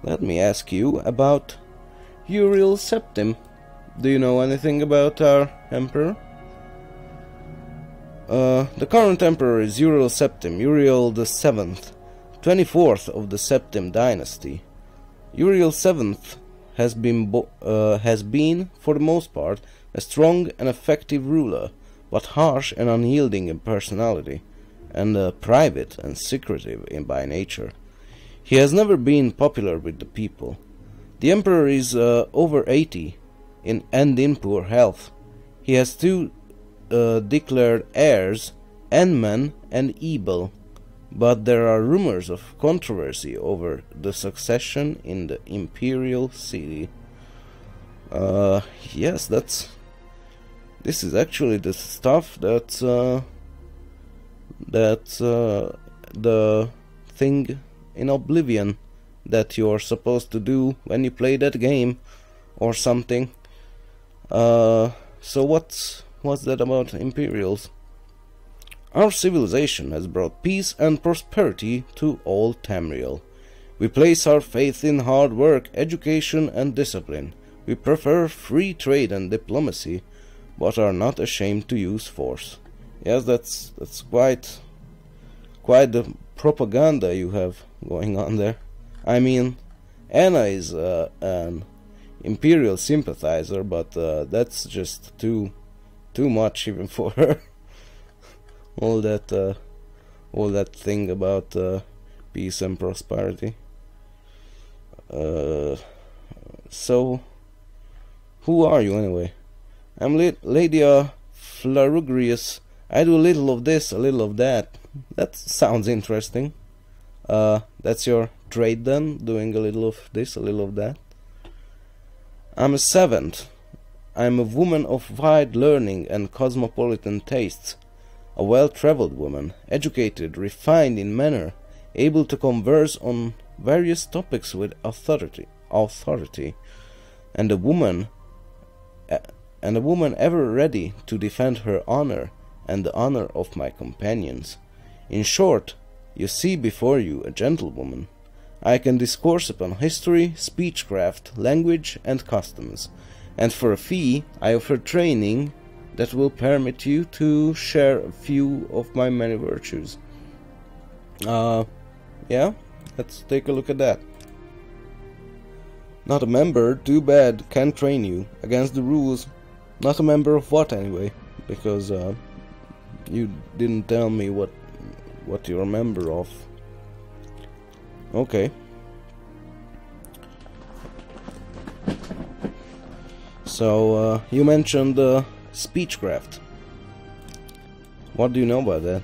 ask you about Uriel Septim. Do you know anything about our Emperor? The current emperor is Uriel Septim, Uriel the 7th, 24th of the Septim dynasty. Uriel 7th has been, for the most part, a strong and effective ruler, but harsh and unyielding in personality, and private and secretive by nature. He has never been popular with the people. The emperor is over 80 and in poor health. He has two declared heirs, Enman and Ebel, but there are rumors of controversy over the succession in the imperial city. Yes, this is actually the stuff that's the thing in Oblivion that you're supposed to do when you play that game or something. So what's that about Imperials? Our civilization has brought peace and prosperity to all Tamriel. We place our faith in hard work, education and discipline. We prefer free trade and diplomacy, but are not ashamed to use force. Yes, that's quite the propaganda you have going on there. I mean, Anna is an Imperial sympathizer, but that's just too much even for her. all that thing about peace and prosperity. So, who are you anyway? I'm Ladia Flarugrius. I do a little of this, a little of that. That sounds interesting. That's your trade then, doing a little of this, a little of that. I'm a servant. I'm a woman of wide learning and cosmopolitan tastes. A well-traveled woman, educated, refined in manner, able to converse on various topics with authority, and a woman ever ready to defend her honor and the honor of my companions. In short, you see before you a gentlewoman. I can discourse upon history, speechcraft, language, and customs, and for a fee I offer training that will permit you to share a few of my many virtues. Yeah, let's take a look at that. Not a member, too bad, can't train you, against the rules. Not a member of what anyway, because you didn't tell me what you're a member of. Okay. So, you mentioned speechcraft. What do you know about that?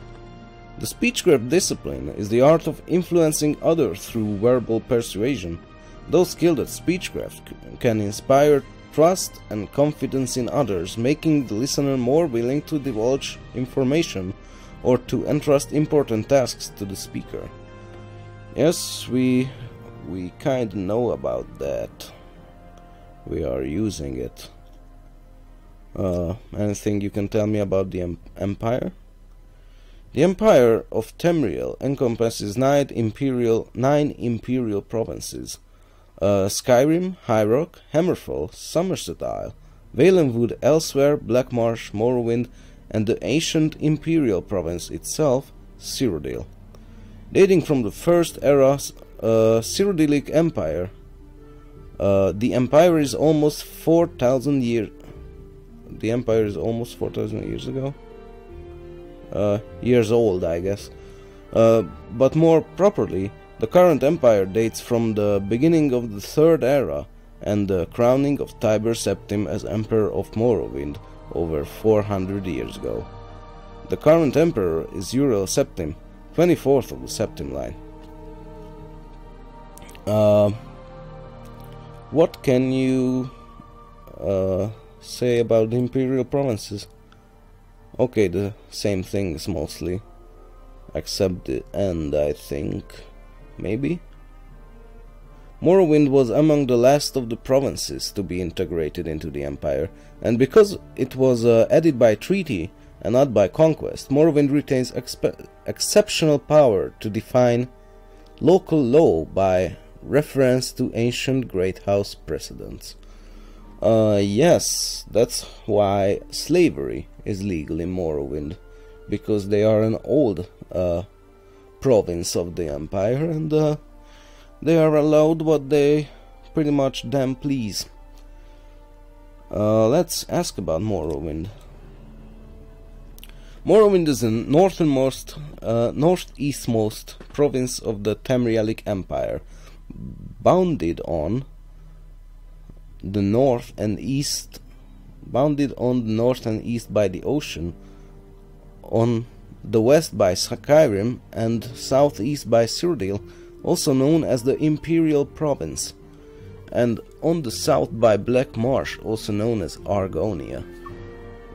The speechcraft discipline is the art of influencing others through verbal persuasion. Those skilled at speechcraft can inspire trust and confidence in others, making the listener more willing to divulge information or to entrust important tasks to the speaker. Yes, we kinda know about that. We are using it. Anything you can tell me about the Empire? The Empire of Tamriel encompasses 9 imperial provinces. Skyrim, High Rock, Hammerfall, Somerset Isle, Valenwood, Elsewhere, Blackmarsh, Morrowind, and the ancient imperial province itself, Cyrodiil. Dating from the first era Cyrodiilic Empire, the Empire is almost 4,000 years. The Empire is almost 4,000 years ago. Years old, I guess. But more properly, the current empire dates from the beginning of the Third Era and the crowning of Tiber Septim as Emperor of Morrowind over 400 years ago. The current emperor is Uriel Septim, 24th of the Septim line. What can you say about the imperial provinces? Okay, the same things mostly, except the end, I think. Maybe? Morrowind was among the last of the provinces to be integrated into the Empire, and because it was added by treaty and not by conquest, Morrowind retains exceptional power to define local law by reference to ancient Great House precedents. Yes, that's why slavery is legal in Morrowind, because they are an old province of the Empire, and they are allowed what they pretty much damn please. Let's ask about Morrowind. Morrowind is the northeastmost province of the Tamrielic Empire, bounded on the north and east by the ocean, on the west by Skyrim, and southeast by Cyrodiil, also known as the Imperial Province, and on the south by Black Marsh, also known as Argonia.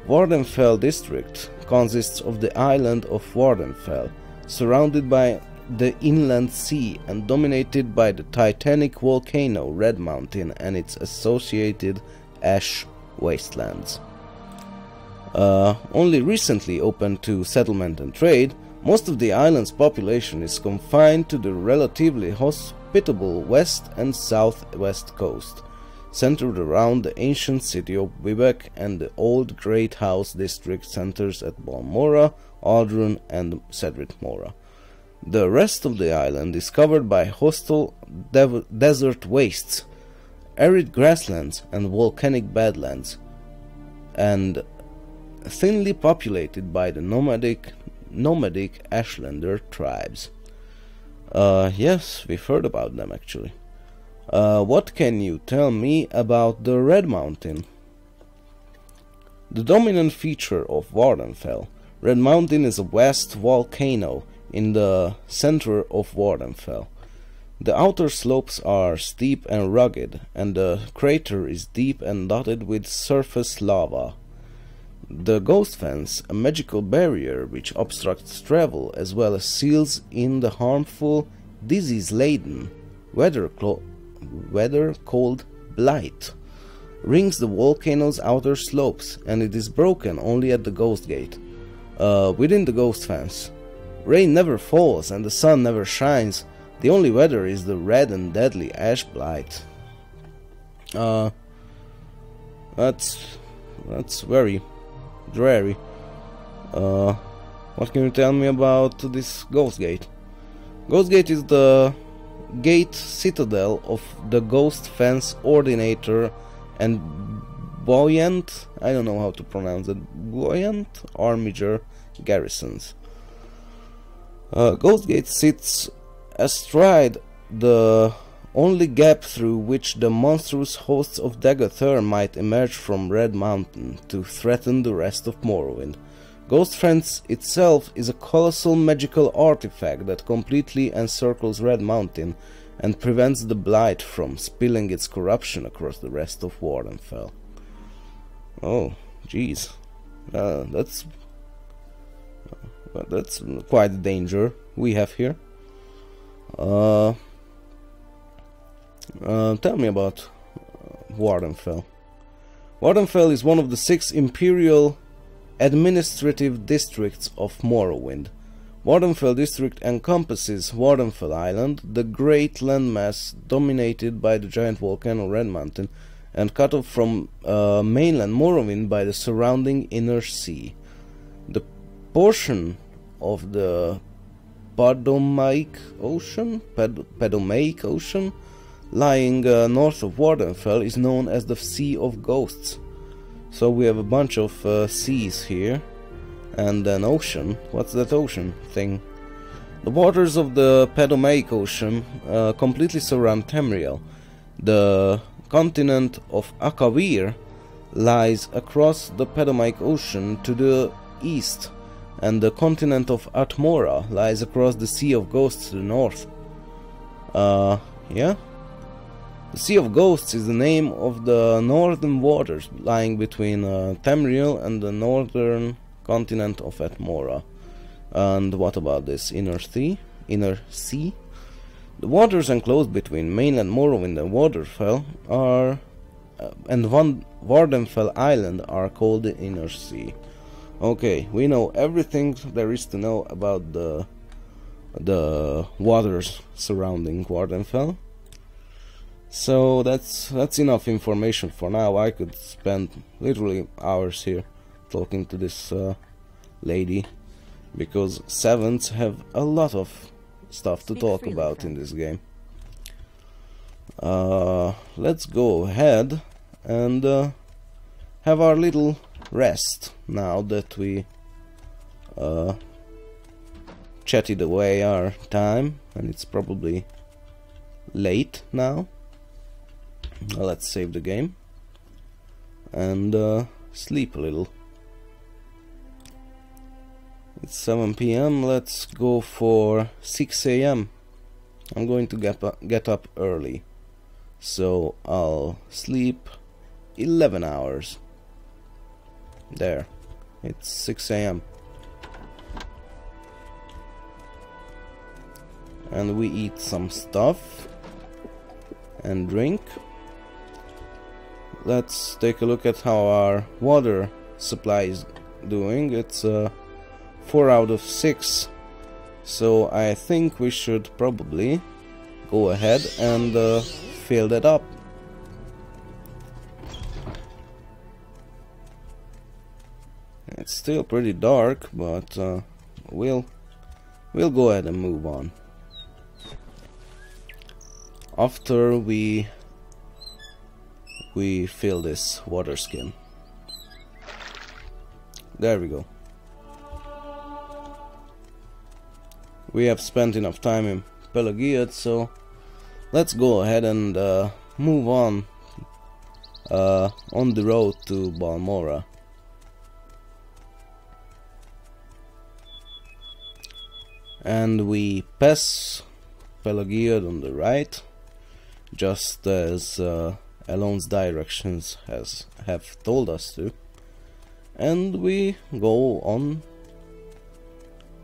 Wardenfell district consists of the island of Wardenfell, surrounded by the inland sea and dominated by the titanic volcano Red Mountain and its associated ash wastelands. Only recently open to settlement and trade, most of the island's population is confined to the relatively hospitable west and southwest coast, centered around the ancient city of Vivec and the old Great House district centers at Balmora, Aldrun and Cedric Mora. The rest of the island is covered by hostile desert wastes, arid grasslands and volcanic badlands, and thinly populated by the nomadic Ashlander tribes. Yes, we've heard about them actually. What can you tell me about the Red Mountain? The dominant feature of Wardenfell, Red Mountain is a vast volcano in the center of Wardenfell. The outer slopes are steep and rugged, and the crater is deep and dotted with surface lava. The Ghost Fence, a magical barrier which obstructs travel as well as seals in the harmful, disease-laden weather called Blight, rings the volcano's outer slopes, and it is broken only at the Ghost Gate. Within the Ghost Fence, rain never falls and the sun never shines. The only weather is the red and deadly ash blight. That's very dreary. What can you tell me about this Ghost Gate? Ghost Gate is the gate citadel of the Ghost Fence Ordinator and Buoyant, I don't know how to pronounce it, Buoyant Armiger garrisons. Ghost Gate sits astride the only gap through which the monstrous hosts of Dagothr might emerge from Red Mountain to threaten the rest of Morrowind. Ghost Fence itself is a colossal magical artifact that completely encircles Red Mountain and prevents the Blight from spilling its corruption across the rest of Wardenfell. Oh, jeez. That's quite a danger we have here. Tell me about Wardenfell. Wardenfell is one of the 6 imperial administrative districts of Morrowind. Wardenfell district encompasses Wardenfell Island, the great landmass dominated by the giant volcano Red Mountain and cut off from mainland Morrowind by the surrounding inner sea. The portion of the Pedomaic Ocean lying north of Wardenfell is known as the Sea of Ghosts. So we have a bunch of seas here and an ocean. What's that ocean thing? The waters of the Pedomaic Ocean completely surround Tamriel. The continent of Akavir lies across the Pedomaic Ocean to the east, and the continent of Atmora lies across the Sea of Ghosts to the north. Yeah? The Sea of Ghosts is the name of the northern waters lying between Tamriel and the northern continent of Atmora. And what about this inner sea? The waters enclosed between mainland Morrowind and Wardenfell Island are called the Inner Sea. Okay, we know everything there is to know about the waters surrounding Wardenfell. So that's enough information for now. I could spend literally hours here talking to this lady. because 7s have a lot of stuff to Speak talk freely, about friend. in this game. Let's go ahead and have our little rest now that we chatted away our time, and it's probably late now. Let's save the game and sleep a little. It's 7 p.m. Let's go for 6 a.m. I'm going to get up early, so I'll sleep 11 hours. There, it's 6 a.m. and we eat some stuff and drink. Let's take a look at how our water supply is doing. It's 4 out of 6, so I think we should probably go ahead and fill that up. It's still pretty dark, but we'll go ahead and move on. After we fill this water skin. There we go. We have spent enough time in Pelagiad, so let's go ahead and move on the road to Balmora. And we pass Pelagiad on the right, just as Elon's directions have told us to, and we go on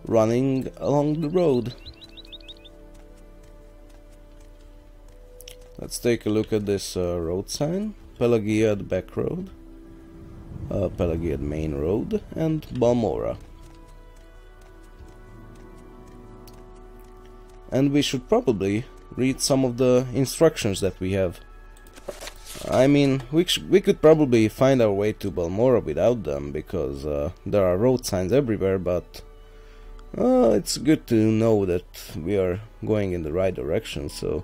running along the road. Let's take a look at this road sign: Pelagiad Back Road, Pelagiad Main Road, and Balmora. And we should probably read some of the instructions that we have. I mean, we could probably find our way to Balmora without them, because there are road signs everywhere, but it's good to know that we are going in the right direction. So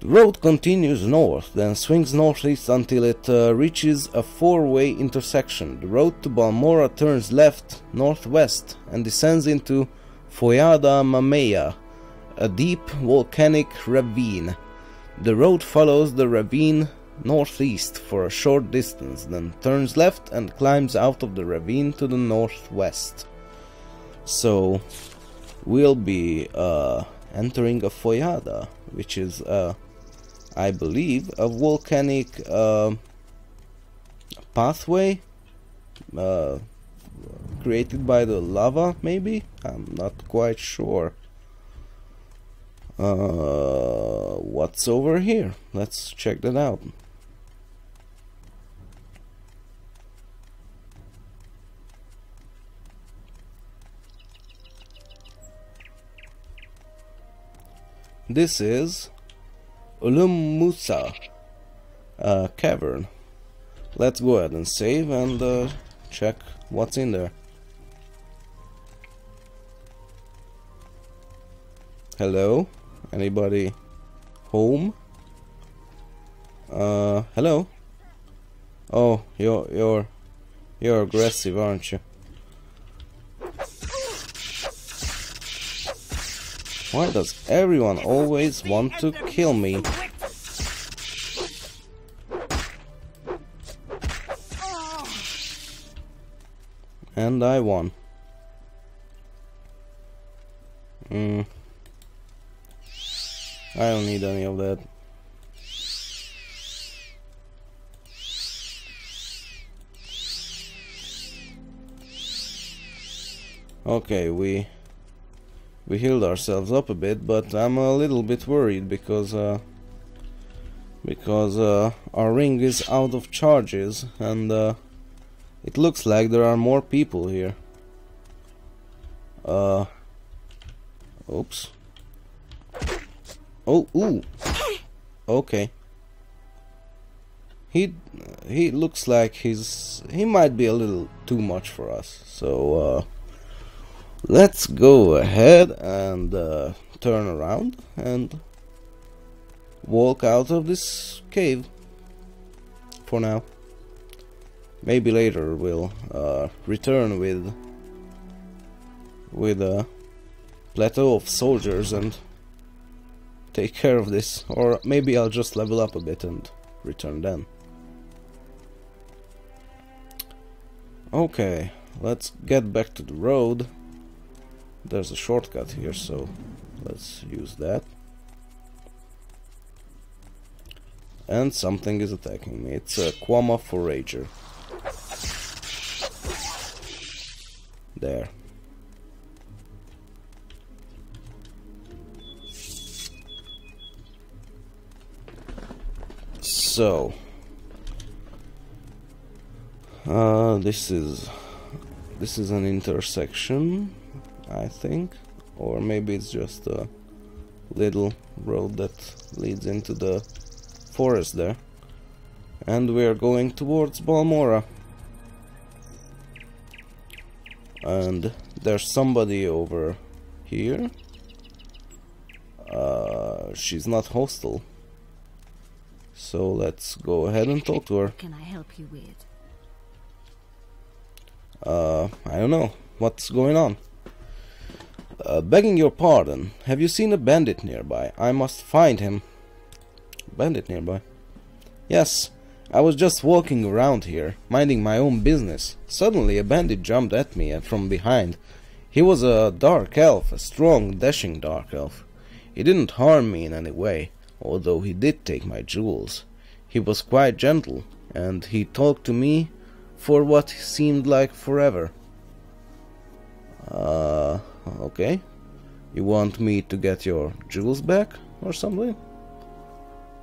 the road continues north, then swings northeast until it reaches a 4-way intersection. The road to Balmora turns left northwest and descends into Foyada Mamea, a deep volcanic ravine. The road follows the ravine northeast for a short distance, then turns left and climbs out of the ravine to the northwest. So we'll be entering a Foyada, which is, I believe, a volcanic pathway created by the lava, maybe? I'm not quite sure. What's over here? Let's check that out. This is Ulum Musa cavern. Let's go ahead and save and check what's in there. Hello? Anybody home? Hello? Oh, you're aggressive, aren't you? Why does everyone always want to kill me? And I won. I don't need any of that. Okay, we healed ourselves up a bit, but I'm a little bit worried because our ring is out of charges, and it looks like there are more people here. Oops. Oh, ooh. Okay. He looks like he might be a little too much for us. So Let's go ahead and turn around and walk out of this cave for now. Maybe later we'll return with a plateau of soldiers and take care of this, or maybe I'll just level up a bit and return then. Okay, let's get back to the road. There's a shortcut here, so let's use that. And something is attacking me. It's a Quama Forager. There. So, this is an intersection, I think, or maybe it's just a little road that leads into the forest there, and we are going towards Balmora. And there's somebody over here. She's not hostile, so let's go ahead and talk to her. What can I help you with? I don't know. What's going on? Begging your pardon, have you seen a bandit nearby? I must find him. Bandit nearby? Yes, I was just walking around here, minding my own business. Suddenly a bandit jumped at me from behind. He was a dark elf, a strong, dashing dark elf. He didn't harm me in any way, although he did take my jewels. He was quite gentle, and he talked to me for what seemed like forever. Okay. You want me to get your jewels back, or something?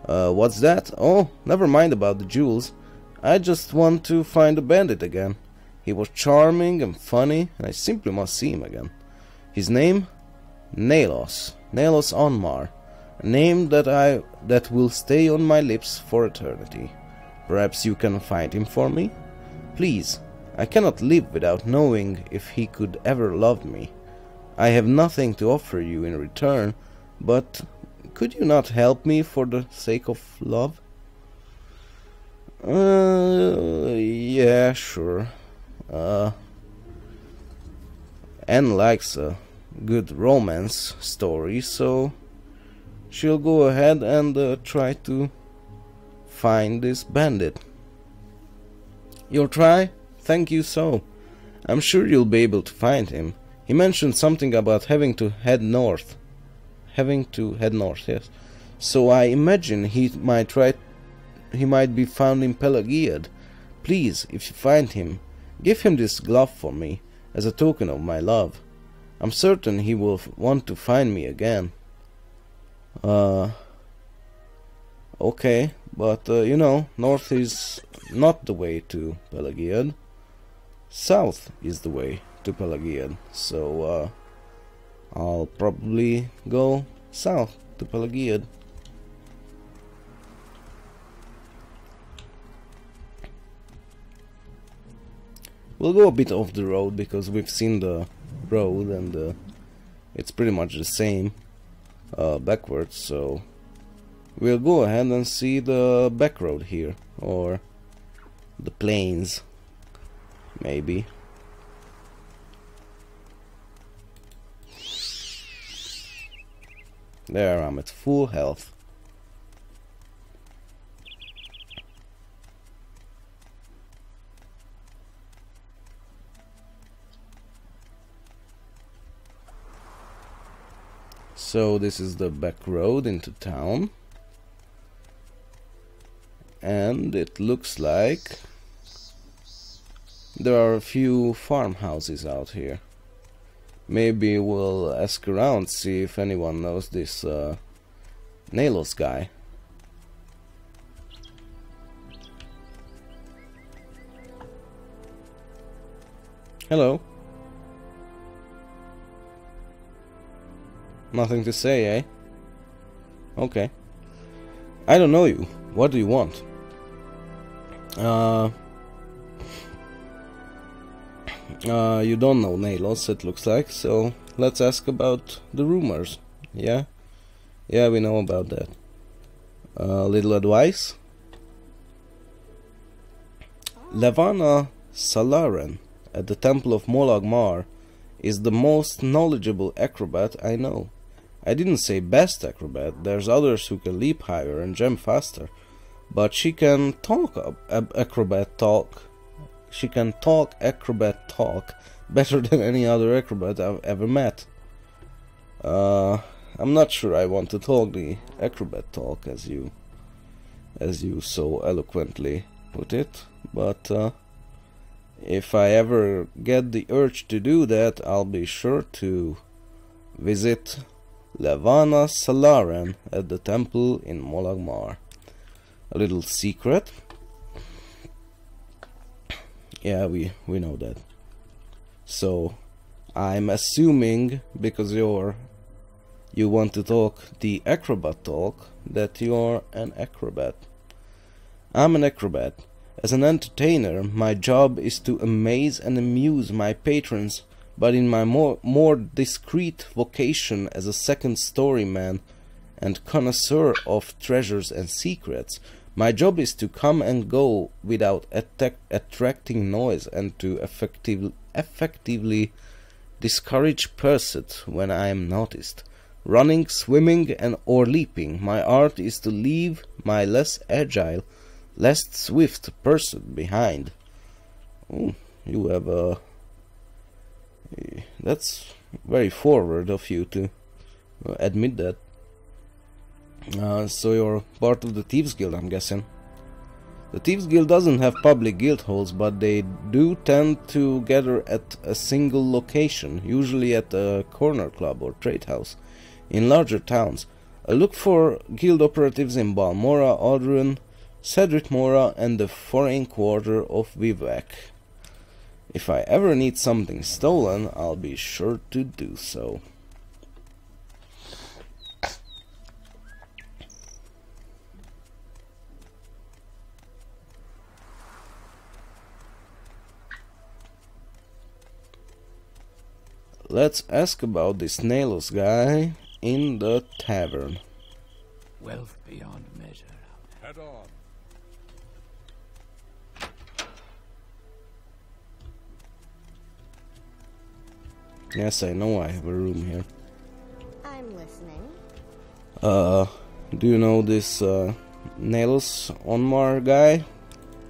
What's that? Oh, never mind about the jewels. I just want to find the bandit again. He was charming and funny, and I simply must see him again. His name? Nalos. Nalos Onmar. A name that will stay on my lips for eternity. Perhaps you can find him for me? Please, I cannot live without knowing if he could ever love me. I have nothing to offer you in return, but could you not help me for the sake of love? Yeah, sure. Anne likes a good romance story, so she'll go ahead and try to find this bandit. You'll try? Thank you so. I'm sure you'll be able to find him. He mentioned something about having to head north. Yes. So I imagine he might be found in Pelagiad. Please, if you find him, give him this glove for me, as a token of my love. I'm certain he will want to find me again. Okay, but you know, north is not the way to Pelagiad. South is the way to Pelagiad, so I'll probably go south to Pelagiad. We'll go a bit off the road because we've seen the road and it's pretty much the same backwards, so we'll go ahead and see the back road here, or the plains, maybe. There, I'm at full health. So this is the back road into town, and it looks like there are a few farmhouses out here. Maybe we'll ask around, see if anyone knows this Nalos guy. Hello. Nothing to say, eh? Okay. I don't know you. What do you want? You don't know Nalos, it looks like, so let's ask about the rumors. Yeah? Yeah, we know about that. Little advice? Levana Salaren at the Temple of Molag Mar is the most knowledgeable acrobat I know. I didn't say best acrobat, there's others who can leap higher and jump faster, but she can talk acrobat talk. She can talk acrobat talk better than any other acrobat I've ever met. I'm not sure I want to talk the acrobat talk as you so eloquently put it, but if I ever get the urge to do that, I'll be sure to visit Levana Salaren at the temple in Molag Mar. A little secret. Yeah, we know that. So I'm assuming, because you want to talk the acrobat talk, that you're an acrobat. I'm an acrobat. As an entertainer, my job is to amaze and amuse my patrons, but in my more discreet vocation as a second story man and connoisseur of treasures and secrets, my job is to come and go without attracting noise and to effectively discourage pursuit when I am noticed. Running, swimming, and or leaping, my art is to leave my less agile, less swift pursuit behind. Oh, you have a... That's very forward of you to admit that. So you're part of the Thieves Guild, I'm guessing. The Thieves Guild doesn't have public guild halls, but they do tend to gather at a single location, usually at a corner club or trade house. In larger towns, look for guild operatives in Balmora, Audrun, Cedric Mora, and the foreign quarter of Vivek. If I ever need something stolen, I'll be sure to do so. Let's ask about this Nalos guy in the tavern. Wealth beyond measure. Head on. Yes, I know I have a room here. I'm listening. Do you know this Nalos Onmar guy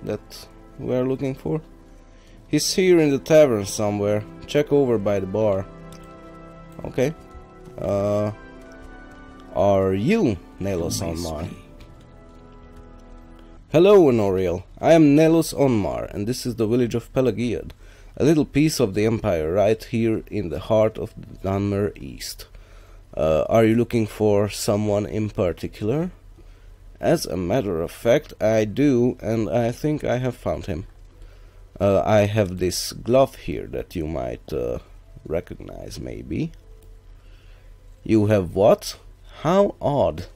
that we're looking for? He's here in the tavern somewhere. Check over by the bar. Okay. Are you Nalos Onmar? Hello, Honoriel. I am Nalos Onmar, and this is the village of Pelagiad, a little piece of the Empire right here in the heart of the Dunmer East. Are you looking for someone in particular? As a matter of fact, I do, and I think I have found him. I have this glove here that you might recognize, maybe. You have what? How odd.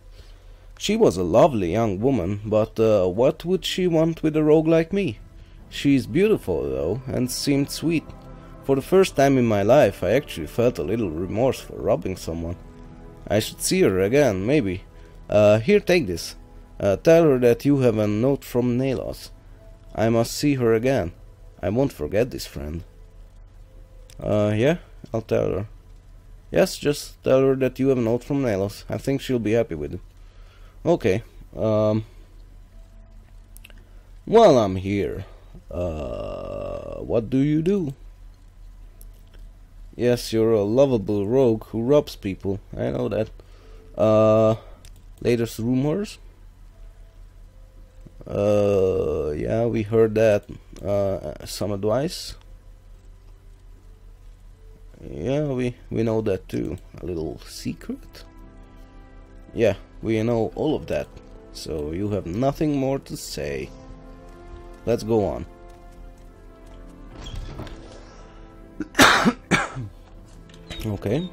She was a lovely young woman, but what would she want with a rogue like me? She's beautiful, though, and seemed sweet. For the first time in my life, I actually felt a little remorse for robbing someone. I should see her again, maybe. Here, take this. Tell her that you have a note from Nalos. I must see her again. I won't forget this, friend. Yeah, I'll tell her. Yes, just tell her that you have a note from Nalos. I think she'll be happy with it. Okay. While I'm here, what do you do? Yes, you're a lovable rogue who robs people. I know that. Latest rumors? Yeah, we heard that. Some advice? Yeah, we know that too. A little secret? Yeah, we know all of that. So you have nothing more to say. Let's go on. Okay.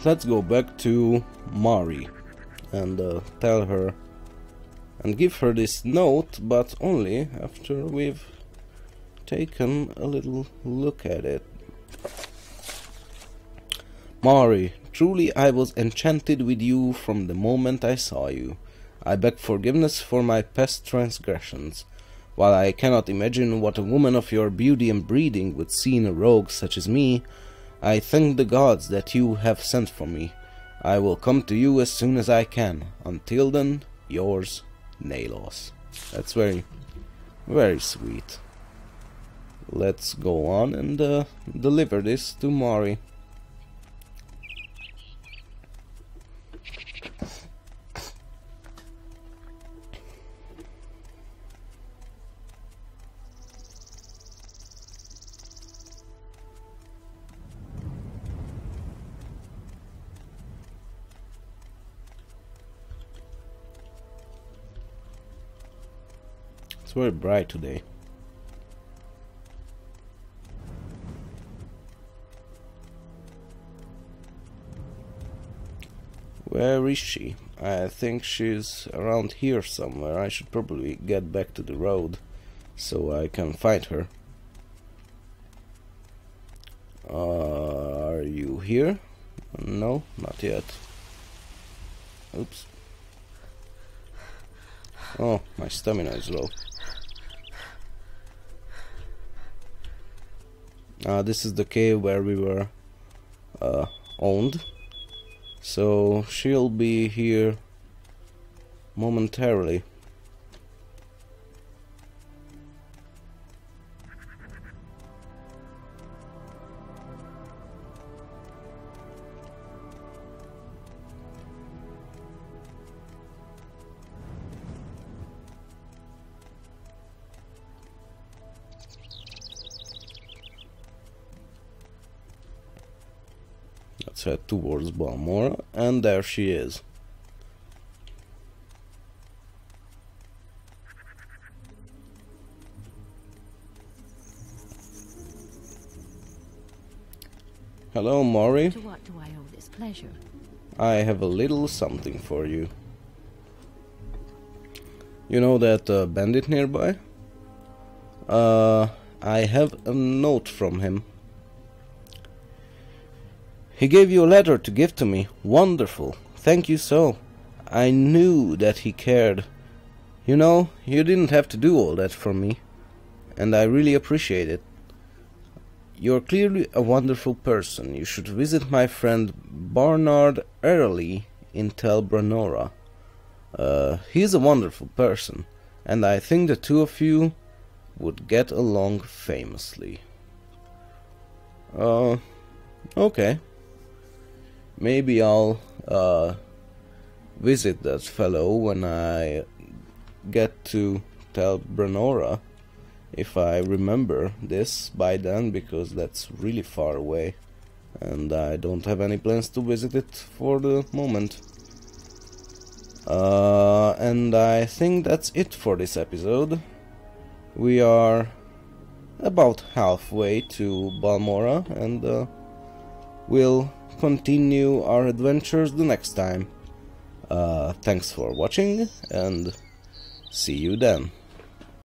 Let's go back to Mari and tell her and give her this note, but only after we've taken a little look at it. Mari, truly I was enchanted with you from the moment I saw you. I beg forgiveness for my past transgressions. While I cannot imagine what a woman of your beauty and breeding would see in a rogue such as me, I thank the gods that you have sent for me. I will come to you as soon as I can. Until then, yours, Nalos. That's very, very sweet. Let's go on and deliver this to Mari. It's very bright today. Where is she? I think she's around here somewhere. I should probably get back to the road so I can find her. Are you here? No, not yet. Oops. Oh, my stamina is low. This is the cave where we were owned. So she'll be here momentarily. Let's head towards Balmora, and there she is. Hello, Mori. To what do I owe this pleasure? I have a little something for you. You know that bandit nearby? I have a note from him. He gave you a letter to give to me. Wonderful. Thank you so. I knew that he cared. You know, you didn't have to do all that for me, and I really appreciate it. You're clearly a wonderful person. You should visit my friend Barnard Early in Tel Branora. He's a wonderful person, and I think the two of you would get along famously. Okay. Maybe I'll visit that fellow when I get to Tel Branora, if I remember this by then, because that's really far away and I don't have any plans to visit it for the moment. And I think that's it for this episode. We are about halfway to Balmora, and we'll continue our adventures the next time. Thanks for watching, and see you then.